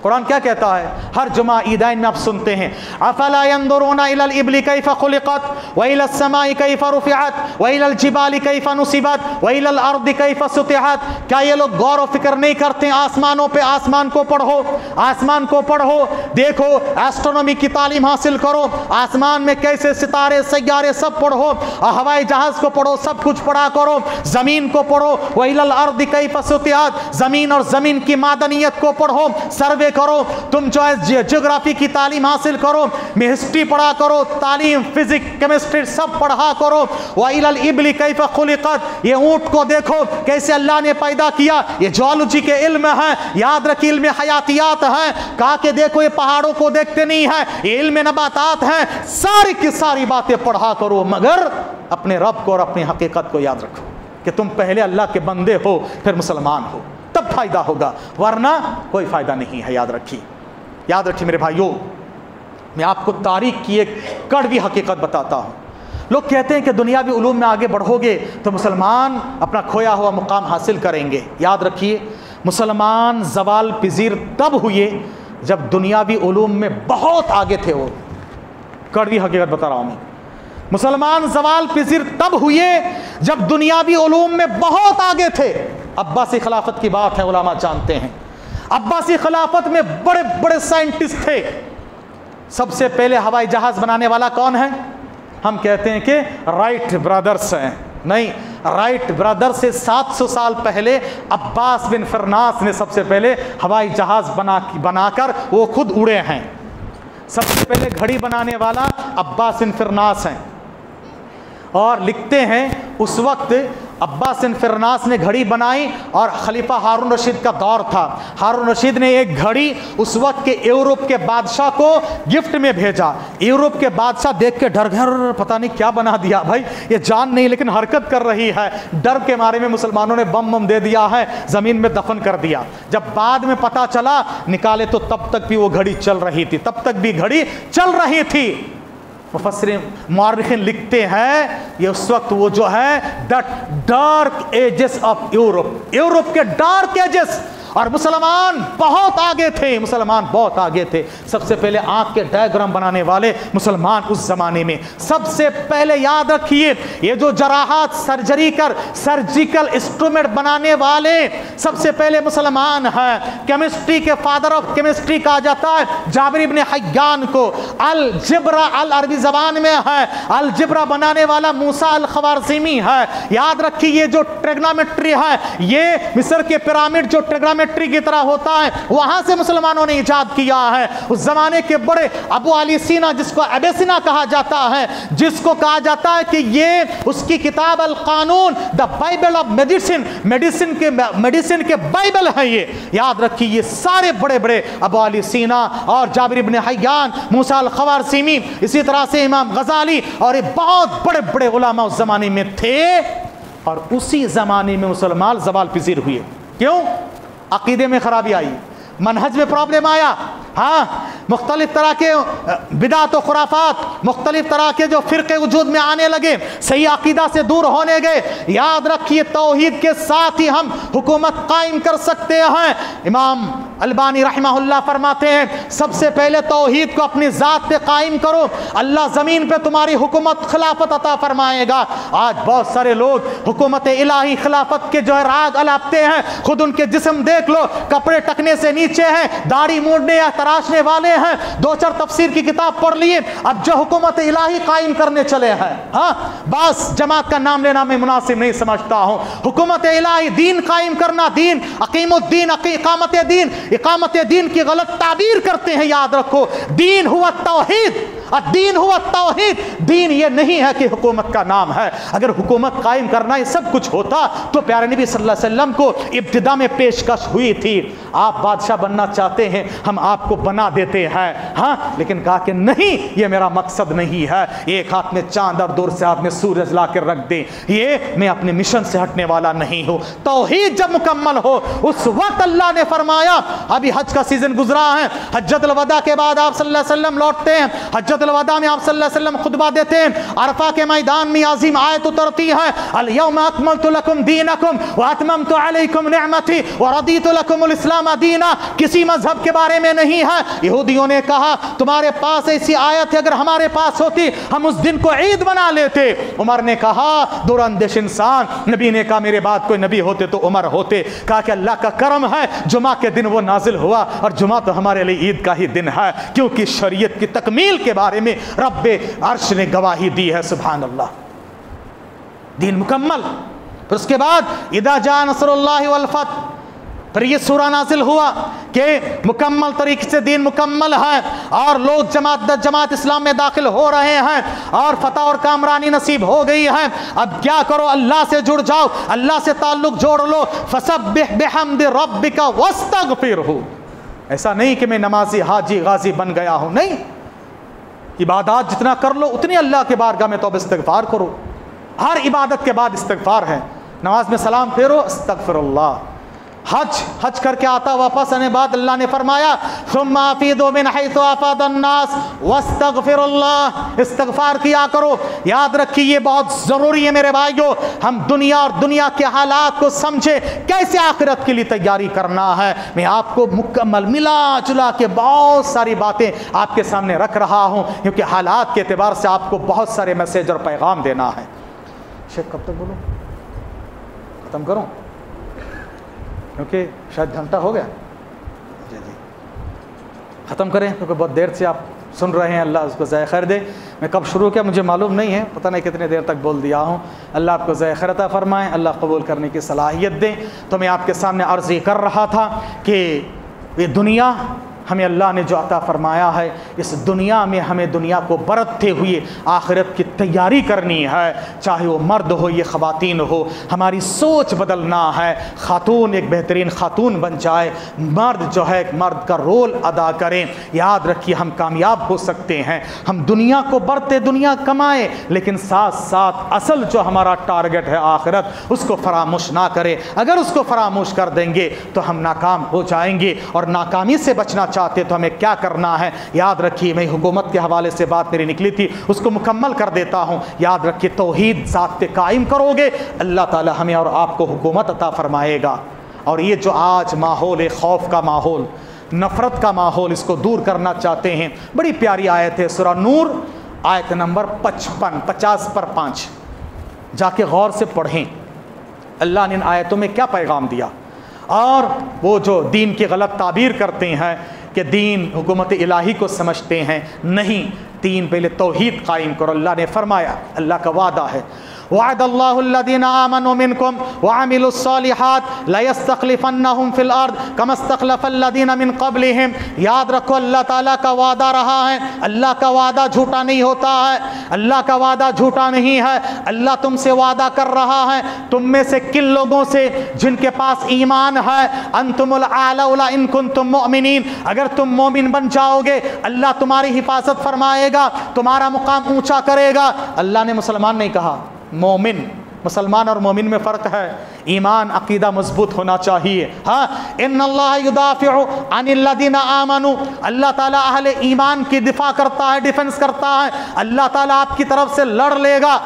قرآن کیا کہتا ہے؟ ہر جمعہ عیدین میں آپ سنتے ہیں، افلا ينظرون الى الابل كيف خلقت والى السماء كيف رفعت والى الجبال كيف نصبت والى الارض كيف سطحت۔ کیا یہ لوگ غور و فکر نہیں کرتے آسمانوں پہ؟ آسمان کو پڑھو، آسمان کو پڑھو، دیکھو، ایسٹرونومی کی تعلیم حاصل کرو، آسمان میں کیسے ستارے سیارے سب پڑھو، ہوائی جہاز کو پڑھو، سب کچھ پڑھا کرو، زمین کو پڑھو، والى الارض كيف سطحت، زمین اور زمین کی معدنیت کو پڑھو، سروے کرو، تم جو ہے جغرافی کی تعلیم حاصل کرو، میں ہسٹری پڑھا کرو، تعلیم فزکس کیمسٹری سب پڑھا کرو۔ وَإِلَى الْإِبْلِ كَيْفَ خُلِقَتْ، یہ اونٹ کو دیکھو کیسے اللہ نے پیدا کیا، یہ جیولوجی کے علم ہے، یاد رکھیے علم حیاتیات ہے، کہا کہ دیکھو یہ پہاڑوں کو دیکھتے نہیں ہے، یہ علم نباتات ہیں، ساری کی ساری باتیں پڑھا کرو، مگر اپنے رب کو اور اپنی حقیقت کو یاد رکھو کہ تم پہلے اللہ کے بندے ہو پھر مسلمان ہو، تب فائدہ ہوگا، ورنہ کوئی فائدہ نہیں ہے۔ یاد رکھیے، یاد رکھیے میرے بھائیوں، میں آپ کو تاریخ کی ایک کڑوی حقیقت بتاتا ہوں۔ لوگ کہتے ہیں کہ دنیاوی علوم میں آگے بڑھو گے تو مسلمان اپنا کھویا ہوا مقام حاصل کریں گے۔ یاد رکھیے، مسلمان زوال پذیر تب ہوئے جب دنیاوی علوم میں بہت آگے تھے۔ وہ کڑوی حقیقت بتا رہا ہوں میں، مسلمان زوال پذیر تب ہوئے جب دنیاوی علوم میں بہت آگے تھے۔ عباسی خلافت کی بات ہے، علماء جانتے ہیں، عباسی خلافت میں بڑے بڑے سائنٹسٹ تھے۔ سب سے پہلے ہوائی جہاز بنانے والا کون ہے؟ ہم کہتے ہیں کہ رائٹ برادرز ہیں، نہیں، رائٹ برادر سے 700 سال پہلے عباس بن فرناس نے سب سے پہلے ہوائی جہاز بنا کر وہ خود اڑے ہیں۔ سب سے پہلے گھڑی بنانے والا عباس بن فرناس ہیں، اور لکھتے ہیں اس وقت عباس بن فرناس نے گھڑی بنائی اور خلیفہ ہارون رشید کا دور تھا۔ ہارون رشید نے ایک گھڑی اس وقت کے یورپ کے بادشاہ کو گفٹ میں بھیجا۔ یورپ کے بادشاہ دیکھ کے ڈر گئے، پتہ نہیں کیا بنا دیا بھائی، یہ جان نہیں لیکن حرکت کر رہی ہے۔ ڈر کے مارے میں مسلمانوں نے بم دے دیا ہے، زمین میں دفن کر دیا۔ جب بعد میں پتہ چلا نکالے تو تب تک بھی وہ گھڑی چل رہی تھی، تب تک بھی گھڑی چل رہی تھی۔ مفسرین مورخین لکھتے ہیں یہ اس وقت وہ جو ہے dark ages of Europe, Europe کے ڈارک ایجز، اور مسلمان بہت آگے تھے، مسلمان بہت آگے تھے۔ سب سے پہلے آنکھ کے ڈائیگرام بنانے والے مسلمان اس زمانے میں، سب سے پہلے یاد رکھیے یہ جو جراحات سرجیکل انسٹرومنٹ بنانے والے سب سے پہلے مسلمان ہیں۔ کیمسٹری کے فادر آف کیمسٹری کہا جاتا ہے جابر ابن حیان کو۔ الجبرا العربی زبان میں ہے، الجبرا بنانے والا موسیٰ الخوارزمی ہے۔ یاد رکھیے یہ جو ٹریگنومیٹری ہے، یہ مصر کے پیرامڈ جو ٹریگنومیٹری کی طرح ہوتا ہے، وہاں سے مسلمانوں نے ایجاد کیا ہے۔ اس زمانے کے بڑے ابو علی سینا، جس کو ابیسینا کہا جاتا ہے، جس کو کہا جاتا ہے کہ یہ اس کی کتاب القانون، the Bible of medicine, medicine کے بائبل ہے یہ۔ یاد رکھیے یہ سارے بڑے بڑے ابو علی سینا اور جابر ابن حیان، موسیٰ الخوارزمی، اسی طرح سے امام غزالی اور یہ بہت بڑے بڑے علماء اس زمانے میں تھے۔ اور اسی زمانے میں مسلمان زوال پذیر ہوئے۔ کیوں؟ عقیدے میں خرابی آئی، منہج میں پرابلم آیا، ہاں مختلف طرح کے بدعت و خرافات، مختلف طرح کے جو فرقے وجود میں آنے لگے، صحیح عقیدہ سے دور ہونے گئے۔ یاد رکھیے توحید کے ساتھ ہی ہم حکومت قائم کر سکتے ہیں۔ امام البانی رحمہ اللہ فرماتے ہیں سب سے پہلے توحید کو اپنی ذات پہ قائم کرو، اللہ زمین پہ تمہاری حکومت خلافت عطا فرمائے گا۔ آج بہت سارے لوگ حکومت الہی خلافت کے جو ہے راگ الاپتے ہیں، خود ان کے جسم دیکھ لو، کپڑے ٹکنے سے نیچے ہیں، داڑھی موڑنے یا تراشنے والے ہیں، دو چار تفسیر کی کتاب پڑھ لیے، اب جو حکومت الہی قائم کرنے چلے ہیں۔ ہاں بس جماعت کا نام لینا میں مناسب نہیں سمجھتا ہوں۔ حکومت الہی دین قائم کرنا، دین اقیم الدین، اقامت دین کی غلط تعبیر کرتے ہیں۔ یاد رکھو دین ہوا توحید، الدین ہوا توحید، دین یہ نہیں ہے کہ حکومت کا نام ہے۔ اگر حکومت قائم کرنا یہ سب کچھ ہوتا تو پیارے نبی صلی اللہ علیہ وسلم کو ابتدا میں پیشکش ہوئی تھی، آپ بادشاہ بننا چاہتے ہیں ہم آپ کو بنا دیتے ہیں، ہاں لیکن کہا کہ نہیں یہ میرا مقصد نہیں ہے، ایک ہاتھ میں چاند اور دور سے ہاتھ میں سورج لا کر رکھ دیں، یہ میں اپنے مشن سے ہٹنے والا نہیں ہوں۔ توحید جب مکمل ہو اس وقت اللہ نے فرمایا، ابھی حج کا سیزن گزرا ہے، حجۃ الوداع کے بعد آپ صلی اللہ علیہ وسلم لوٹتے ہیں، حجۃ الوداع میں آپ صلی اللہ علیہ وسلم خطبہ دیتے ہیں، عرفہ کے میدان میں عظیم آیت اترتی ہے، الیوم اکملت لکم دینکم واتممت علیکم نعمتی ورضیت لکم الاسلام دینا۔ کسی مذہب کے بارے میں نہیں ہے۔ یہودیوں نے کہا تمہارے پاس ایسی آیت ہے، اگر ہمارے پاس ہوتی ہم اس دن کو عید بنا لیتے۔ عمر نے کہا دور اندیش انسان، نبی نے کہا میرے بعد کوئی نبی ہوتے تو عمر ہوتے۔ کہا کہ اللہ کا کرم ہے جمعہ کے دن وہ نازل ہوا، اور جمعہ تو ہمارے لیے عید کا ہی دن ہے، کیونکہ شریعت کی تکمیل کے بارے میں رب عرش نے گواہی دی ہے۔ سبحان اللہ، دین مکمل۔ پھر اس کے بعد اذا جاء نصر اللہ والفتح، پھر یہ سورہ نازل ہوا کہ مکمل طریقے سے دین مکمل ہے اور لوگ جماعت اسلام میں داخل ہو رہے ہیں اور فتح اور کامرانی نصیب ہو گئی ہے۔ اب کیا کرو؟ اللہ سے جڑ جاؤ، اللہ سے تعلق جوڑ لو۔ فسبح بحمد ربک واستغفرہ۔ ایسا نہیں کہ میں نمازی حاجی غازی بن گیا ہوں، نہیں، عبادات جتنا کر لو اتنی اللہ کے بارگاہ میں توبہ استغفار کرو۔ ہر عبادت کے بعد استغفار ہے، نماز میں سلام پھیرو استغفر اللہ۔ حج کر کے آتا واپس آنے بعد اللہ نے فرمایا ثم افیضوا من حیث افاض الناس واستغفر اللہ، استغفار کیا کرو۔ یاد رکھیے یہ بہت ضروری ہے میرے بھائیو، ہم دنیا اور دنیا کے حالات کو سمجھے، کیسے آخرت کے لیے تیاری کرنا ہے۔ میں آپ کو مکمل ملا جلا کے بہت ساری باتیں آپ کے سامنے رکھ رہا ہوں، کیونکہ حالات کے اعتبار سے آپ کو بہت سارے میسیج اور پیغام دینا ہے۔ شیخ کب تک بولوں؟ ختم کروں کیونکہ شاید گھنٹہ ہو گیا۔ جی ختم کریں کیونکہ بہت دیر سے آپ سن رہے ہیں، اللہ اس کو ضائع خیر دے۔ میں کب شروع کیا مجھے معلوم نہیں ہے، پتہ نہیں کتنے دیر تک بول دیا ہوں۔ اللہ آپ کو ضائع خیر عطا فرمائیں، اللہ قبول کرنے کی صلاحیت دیں۔ تو میں آپ کے سامنے عرض یہ کر رہا تھا کہ یہ دنیا ہمیں اللہ نے جو عطا فرمایا ہے، اس دنیا میں ہمیں دنیا کو برتتے ہوئے آخرت کی تیاری کرنی ہے، چاہے وہ مرد ہو یا خواتین ہو۔ ہماری سوچ بدلنا ہے، خاتون ایک بہترین خاتون بن جائے، مرد جو ہے ایک مرد کا رول ادا کریں۔ یاد رکھیے ہم کامیاب ہو سکتے ہیں، ہم دنیا کو برتے دنیا کمائیں، لیکن ساتھ ساتھ اصل جو ہمارا ٹارگٹ ہے آخرت، اس کو فراموش نہ کریں۔ اگر اس کو فراموش کر دیں گے تو ہم ناکام ہو جائیں گے، اور ناکامی سے بچنا چاہتے تو ہمیں کیا کرنا ہے؟ یاد رکھیے میں حکومت کے حوالے سے بات میری نکلی تھی، اس کو مکمل کر دیتا ہوں۔ یاد رکھیے توحید ذات پہ قائم کرو گے، اللہ تعالی ہمیں اور آپ کو حکومت عطا فرمائے گا۔ اور یہ جو آج ماحول ہے خوف کا ماحول، نفرت کا ماحول، اس کو دور کرنا چاہتے ہیں۔ بڑی پیاری آیت ہے سورہ نور آیت نمبر 50 پر 5، جا کے غور سے پڑھیں اللہ نے ان آیتوں میں کیا پیغام دیا۔ اور وہ جو دین کی غلط تعبیر کرتے ہیں کہ دین حکومت الہی کو سمجھتے ہیں، نہیں، دین پہلے توحید قائم کرو۔ اللہ نے فرمایا، اللہ کا وعدہ ہے، وعد اللہ الذین آمنوا منکم وعملوا الصالحات لیستخلفنہم فی الارض کما استخلف الذین من قبلہم۔ یاد رکھو اللہ تعالیٰ کا وعدہ رہا ہے، اللہ کا وعدہ جھوٹا نہیں ہوتا ہے، اللہ کا وعدہ جھوٹا نہیں ہے۔ اللہ تم سے وعدہ کر رہا ہے، تم میں سے کن لوگوں سے جن کے پاس ایمان ہے، انتم الاعلون ان کنتم مؤمنین، اگر تم مومن بن جاؤ گے اللہ تمہاری حفاظت فرمائے گا، تمہارا مقام اونچا کرے گا۔ اللہ نے مسلمان نہیں کہا، مومن۔ مسلمان اور مومن میں فرق ہے، ایمان عقیدہ مضبوط ہونا چاہیے۔ ہاں، ان اللہ یدافع عن الذین آمنوا، اللہ تعالیٰ اہل ایمان کی دفاع کرتا ہے، ڈیفنس کرتا ہے، اللہ تعالیٰ آپ کی طرف سے لڑ لے گا۔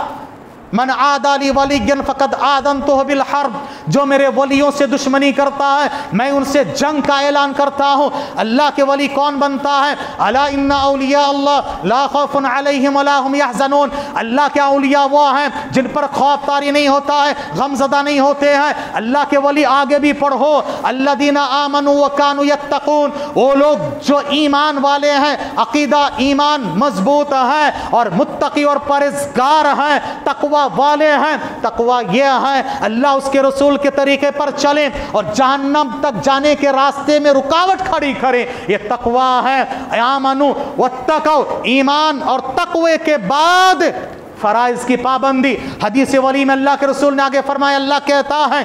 من عادی لی ولیا فقد آذنتہ بالحرب، جو میرے ولیوں سے دشمنی کرتا ہے میں ان سے جنگ کا اعلان کرتا ہوں۔ اللہ کے ولی کون بنتا ہے؟ الا ان اولیاء اللہ لا خوف علیہم ولا هم يحزنون، اللہ کے اولیاء وہ ہیں جن پر خوف طاری نہیں ہوتا ہے، غم زدہ نہیں ہوتے ہیں۔ اللہ کے ولی آگے بھی پڑھو، الذین آمنوا وکانوا یتقون، وہ لوگ جو ایمان والے ہیں، عقیدہ ایمان مضبوط ہے اور متقی اور پرہیزگار ہیں، تقوی والے ہیں۔ تقوی یہ ہے اللہ اس کے رسول کے طریقے پر چلیں اور جہنم تک جانے کے راستے میں رکاوٹ کھڑی کریں، یہ تقوی ہے۔ آمنو واتقوا، ایمان اور تقوی کے بعد فرائض کی پابندی۔ حدیث ولی میں اللہ کے رسول نے آگے فرمایا، اللہ کہتا ہے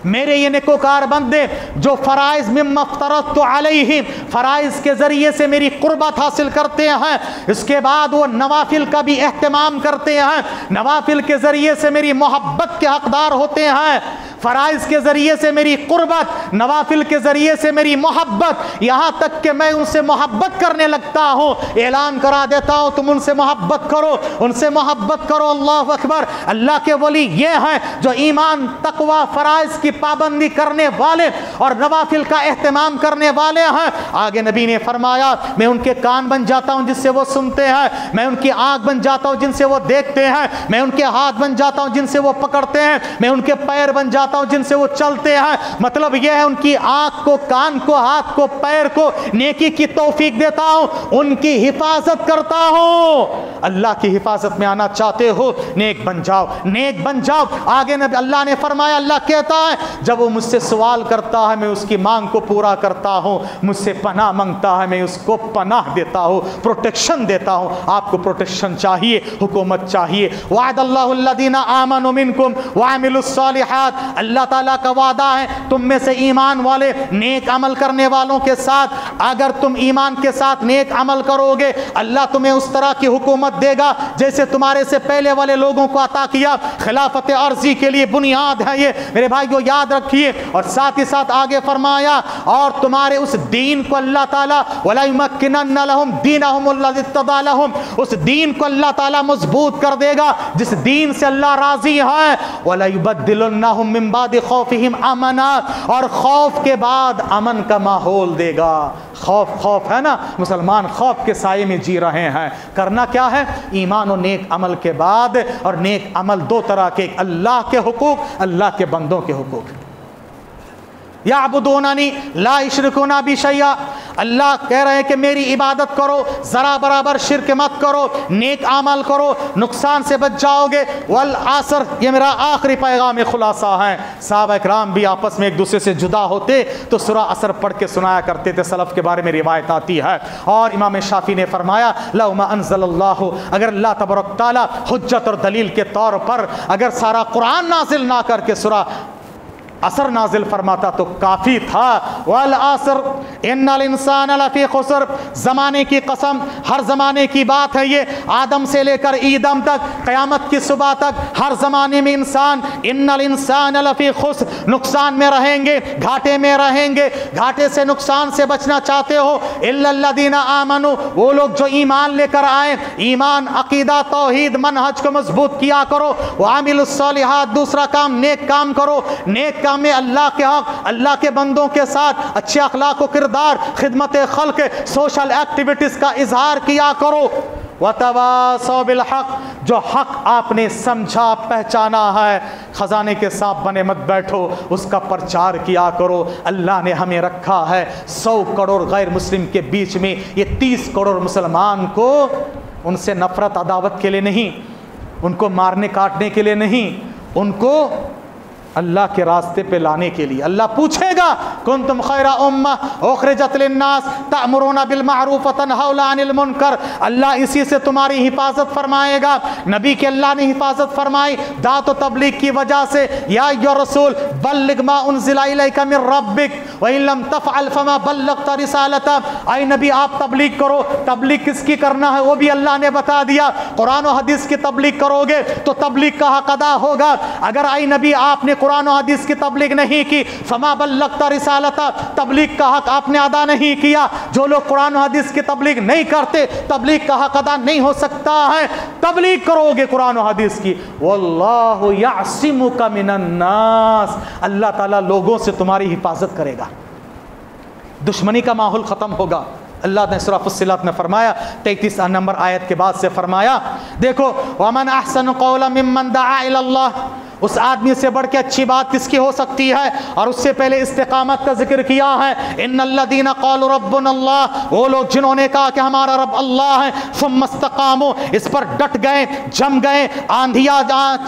میرے یہ نیکوکار بندے جو فرائض مما افترضت علیہم، فرائض کے ذریعے سے میری قربت حاصل کرتے ہیں، اس کے بعد وہ نوافل کا بھی اہتمام کرتے ہیں، نوافل کے ذریعے سے میری محبت کے حقدار ہوتے ہیں۔ فرائض کے ذریعے سے میری قربت، نوافل کے ذریعے سے میری محبت، یہاں تک کہ میں ان سے محبت کرنے لگتا ہوں، اعلان کرا دیتا ہوں تم ان سے محبت کرو، ان سے محبت کرو۔ اللہ اکبر۔ اللہ کے ولی یہ ہیں جو ایمان، تقوی، فرائض کی پابندی کرنے والے اور نوافل کا اہتمام کرنے والے ہیں۔ آگے نبی نے فرمایا میں ان کے کان بن جاتا ہوں جس سے وہ سنتے ہیں، میں ان کی آنکھ بن جاتا ہوں جن سے وہ دیکھتے ہیں، میں ان کے ہاتھ بن جاتا ہوں جن سے وہ پکڑتے ہیں، میں ان کے پیر بن جاتا ہوں جن سے وہ چلتے ہیں۔ مطلب یہ ہے ان کی آنکھ کو، کان کو، ہاتھ کو، پیر کو نیکی کی توفیق دیتا ہوں، ان کی حفاظت کرتا ہوں۔ اللہ کی حفاظت میں آنا چاہتے ہو، نیک بن جاؤ، نیک بن جاؤ۔ آگے نبی اللہ نے فرمایا، اللہ کہتا ہے جب وہ مجھ سے سوال کرتا ہے میں اس کی مانگ کو پورا کرتا ہوں، مجھ سے پناہ مانگتا ہے میں اس کو پناہ دیتا ہوں، پروٹیکشن دیتا ہوں۔ آپ کو پروٹیکشن چاہیے، حکومت چاہیے۔ وعد اللہ الذین آمنوا منکم وعملوا الصالحات، اللہ تعالیٰ کا وعدہ ہے تم میں سے ایمان والے نیک عمل کرنے والوں کے ساتھ، اگر تم ایمان کے ساتھ نیک عمل کرو گے اللہ تمہیں اس طرح کی حکومت دے گا جیسے تمہارے سے پہلے والے لوگوں کو عطا کیا۔ خلافت عرضی کے لیے بنیاد ہے یہ، میرے بھائیو یاد رکھیے۔ اور ساتھ ہی ساتھ آگے فرمایا اور تمہارے اس دین کو اللہ تعالیٰ وَلَيُمَكِّنَنَّ لَهُمْ دِينَهُمُ الَّذِي ارْتَضَىٰ لَهُمْ، اس دین کو اللہ تعالیٰ مضبوط کر دے گا جس دین سے اللہ راضی ہے۔ وَلَيُبَدِّلُنَّهُمْ مِنْ بَعْدِ خَوْفِهِمْ أَمَنًا، اور خوف کے بعد امن کا ماحول دے گا۔ خوف ہے نا، مسلمان خوف کے سائے میں جی رہے ہیں۔ کرنا کیا ہے؟ ایمان و نیک عمل کے بعد، اور نیک عمل دو طرح کے، اللہ کے حقوق، اللہ کے بندوں کے حقوق۔ یعبدوننی لا یشرکون بی شیئا، اللہ کہہ رہے ہیں کہ میری عبادت کرو، ذرا برابر شرک مت کرو، نیک عمل کرو، نقصان سے بچ جاؤ گے۔ والعصر، یہ میرا آخری پیغام خلاصہ ہے۔ صحابہ اکرام بھی آپس میں ایک دوسرے سے جدا ہوتے تو سورہ عصر پڑھ کے سنایا کرتے تھے، سلف کے بارے میں روایت آتی ہے۔ اور امام شافعی نے فرمایا لو ما انزل اللہ، اگر اللہ تبارک تعالیٰ حجت اور دلیل کے طور پر اگر سارا قرآن نازل نہ کر کے سورہ عصر نازل فرماتا تو کافی تھا۔ والعصر ان الانسان لفی خسر، زمانے کی قسم، ہر زمانے کی بات ہے یہ، آدم سے لے کر عیدم تک، قیامت کی صبح تک، ہر زمانے میں انسان، ان الانسان لفی خسر، نقصان میں رہیں گے، گھاٹے میں رہیں گے۔ گھاٹے سے، نقصان سے بچنا چاہتے ہو، الا الذین آمنوا، وہ لوگ جو ایمان لے کر آئے، ایمان، عقیدہ، توحید، منہج کو مضبوط کیا کرو۔ وعملوا الصالحات، دوسرا کام نیک کام کرو، نیک میں اللہ کے حق، اللہ کے بندوں کے ساتھ اچھے اخلاق و کردار، خدمت خلق، سوشل ایکٹیویٹیز کا اظہار کیا کرو۔ وَتَوَاصَوْا بِالْحَقِّ، جو حق آپ نے سمجھا پہچانا ہے، خزانے کے ساتھ بنے مت بیٹھو، اس کا پرچار کیا کرو۔ اللہ نے ہمیں رکھا ہے 100 کروڑ غیر مسلم کے بیچ میں، یہ 30 کروڑ مسلمان کو ان سے نفرت عداوت کے لیے نہیں، ان کو مارنے کاٹنے کے لیے نہیں، ان کو اللہ کے راستے پہ لانے کے لیے۔ اللہ پوچھے گا کنتم خیر امہ اخرجت للناس تأمرون بالمعروف وتنہون عن المنکر، اللہ اسی سے تمہاری حفاظت فرمائے گا۔ نبی کے اللہ نے حفاظت فرمائی دعوت و تبلیغ کی وجہ سے، یا ایھا الرسول بلغ ما انزل الیک من ربک وان لم تفعل فما بلغت رسالتہ، اے نبی آپ تبلیغ کرو۔ تبلیغ کس کی کرنا ہے وہ بھی اللہ نے بتا دیا، قرآن و حدیث کی تبلیغ کرو گے تو تبلیغ کا حق ادا ہوگا۔ اگر اے نبی آپ نے قرآن و حدیث کی تبلیغ نہیں کی، فما بلغت رسالتہ، تبلیغ کا حق آپ نے ادا نہیں کیا۔ جو لوگ قرآن و حدیث کی تبلیغ نہیں کرتے، تبلیغ کا حق ادا نہیں ہو سکتا ہے۔ تبلیغ کرو گے قرآن و حدیث کی، واللہ یعصمک من الناس، اللہ تعالیٰ لوگوں سے تمہاری حفاظت کرے گا، دشمنی کا ماحول ختم ہوگا۔ اللہ نے سورہ فصلت میں فرمایا 33 نمبر آیت کے بعد سے فرمایا، دیکھو ومن احسن قولا ممن دعا الی اللہ، اس آدمی سے بڑھ کے اچھی بات کس کی ہو سکتی ہے؟ اور اس سے پہلے استقامت کا ذکر کیا ہے، ان الذین قالوا ربنا اللہ، وہ لوگ جنہوں نے کہا کہ ہمارا رب اللہ ہے، ثم استقاموا، اس پر ڈٹ گئے، جم گئے، آندھیا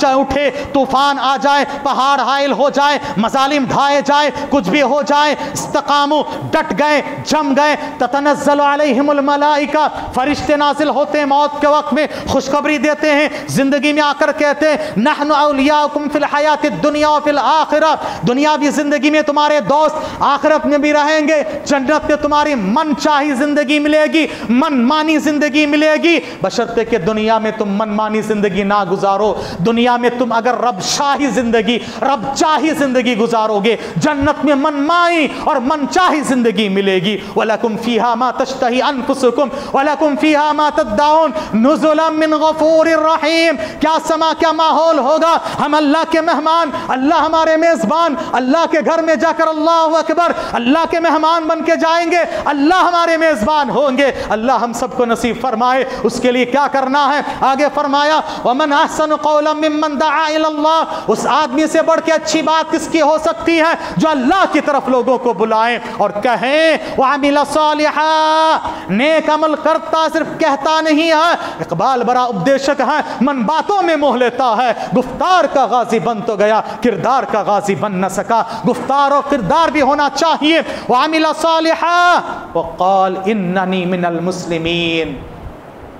اٹھے، طوفان آ جائے، پہاڑ حائل ہو جائے، مظالم ڈھائے جائے، کچھ بھی ہو جائے، استقاموا ڈٹ گئے، جم گئے، تتنزل علیہم الملائکہ، فرشتے نازل ہوتے ہیں موت کے وقت میں، خوشخبری دیتے ہیں، زندگی میں آ کر کہتے ہیں نحن اولیاؤکم فی الحیات الدنیا و فی الآخرہ، دنیاوی زندگی میں تمہارے دوست، آخرت میں بھی رہیں گے، جنت میں تمہاری من چاہی زندگی ملے گی، من مانی زندگی ملے گی، بشرطے کہ دنیا میں تم من مانی زندگی نہ گزارو۔ دنیا میں تم اگر رب شاہی زندگی، رب چاہی زندگی گزارو گے، جنت میں من مانی اور من چاہی زندگی ملے گی۔ وَلَكُمْ فِيهَا مَا تَشْتَهِي أَنفُسُكُمْ وَلَكُمْ فِيهَا مَا تَدَّعُونَ نُزُلًا مِّن غَفُورٍ رَحِيمٍ، کیا سما کیا ماحول ہوگا، ہم اللہ کے مہمان، اللہ ہمارے میزبان، اللہ کے گھر میں جا کر اللہ اکبر، اللہ کے مہمان بن کے جائیں گے، اللہ ہمارے میزبان ہوں گے۔ اللہ ہم سب کو نصیب فرمائے۔ اس کے لیے کیا کرنا ہے؟ آگے فرمایا ومن احسن قولا ممن دعا الی اللہ، اس آدمی سے بڑھ کے اچھی بات کس کی ہو سکتی ہے جو اللہ کی طرف لوگوں کو بلائیں اور کہیں وعمل صالحا، نیک عمل کرتا، صرف کہتا نہیں ہے۔ اقبال بڑا اپدیشک ہے، من باتوں میں موہ لیتا ہے، گفتار کا غازی بن تو گیا، کردار کا غازی بن نہ سکا۔ گفتار اور کردار بھی ہونا چاہیے۔ وعمل صالحا وقال اننی من المسلمین،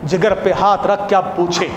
جگر پہ ہاتھ رکھ کے آپ پوچھے،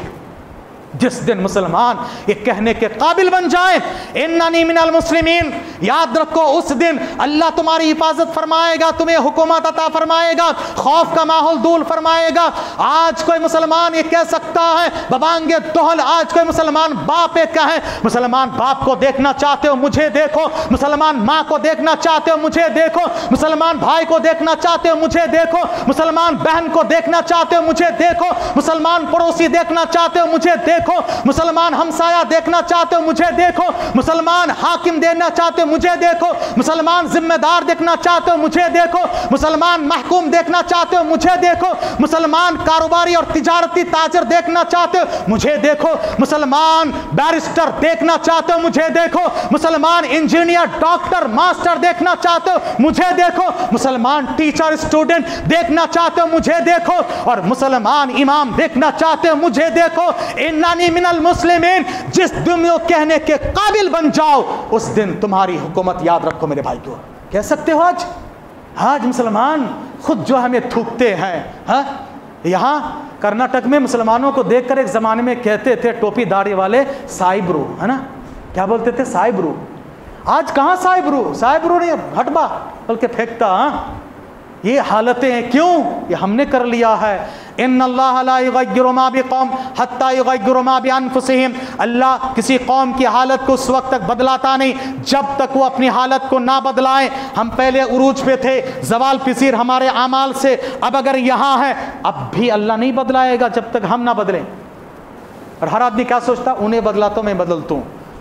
جس دن مسلمان یہ کہنے کے قابل بن جائے اننی من المسلمین، یاد رکھو اس دن اللہ تمہاری حفاظت فرمائے گا، تمہیں حکومت عطا فرمائے گا، خوف کا ماحول دور فرمائے گا۔ آج کوئی مسلمان یہ کہہ سکتا ہے ببانگ دہل، آج کوئی مسلمان باپ ایک کہے، مسلمان باپ کو دیکھنا چاہتے ہو مجھے دیکھو، مسلمان ماں کو دیکھنا چاہتے ہو مجھے دیکھو، مسلمان بھائی کو دیکھنا چاہتے ہو مجھے دیکھو، مسلمان بہن کو دیکھنا چاہتے ہو مجھے دیکھو، مسلمان پڑوسی دیکھنا چاہتے ہو مجھے دیکھو، مسلمان ہمسایہ دیکھنا چاہتے ہو مجھے دیکھو، مسلمان حاکم دیکھنا چاہتے ہو مجھے دیکھو، مسلمان ذمہ دار دیکھنا چاہتے ہو مجھے دیکھو، مسلمان محکوم دیکھنا چاہتے ہو مجھے دیکھو، مسلمان کاروباری اور تجارتی تاجر دیکھنا چاہتے ہو مجھے دیکھو، مسلمان بیرسٹر دیکھنا چاہتے ہو مجھے دیکھو، مسلمان انجینئر ڈاکٹر ماسٹر دیکھنا چاہتے ہو مجھے دیکھو، مسلمان ٹیچر اسٹوڈنٹ دیکھنا چاہتے ہو مجھے دیکھو، اور مسلمان امام دیکھنا چاہتے ہو مجھے دیکھو۔ اننی من المسلمین، جس دن کہنے کے قابل بن جاؤ اس دن تمہاری حکومت، یاد رکھو میرے بھائی کو، کہہ سکتے ہو آج مسلمان خود جو ہمیں تھوکتے ہیں۔ یہاں کرناٹک میں مسلمانوں کو دیکھ کر ایک زمانے میں کہتے تھے ٹوپی داڑھی والے سائبرو، ہے نا، کیا بولتے تھے؟ سائبرو۔ آج کہاں سائبرو، سائبرو نہیں ہٹبا بلکہ پھینکتا۔ یہ حالتیں ہیں، کیوں؟ یہ ہم نے کر لیا ہے۔ ان اللہ لا یغیر ما بقوم حتی یغیروا ما بانفسہم، اللہ کسی قوم کی حالت کو اس وقت تک بدلاتا نہیں جب تک وہ اپنی حالت کو نہ بدلائیں۔ ہم پہلے عروج پہ تھے، زوال پذیر ہمارے اعمال سے، اب اگر یہاں ہے اب بھی اللہ نہیں بدلائے گا جب تک ہم نہ بدلیں۔ اور ہر آدمی کیا سوچتا؟ انہیں بدلا تو میں بدلتا ہوں،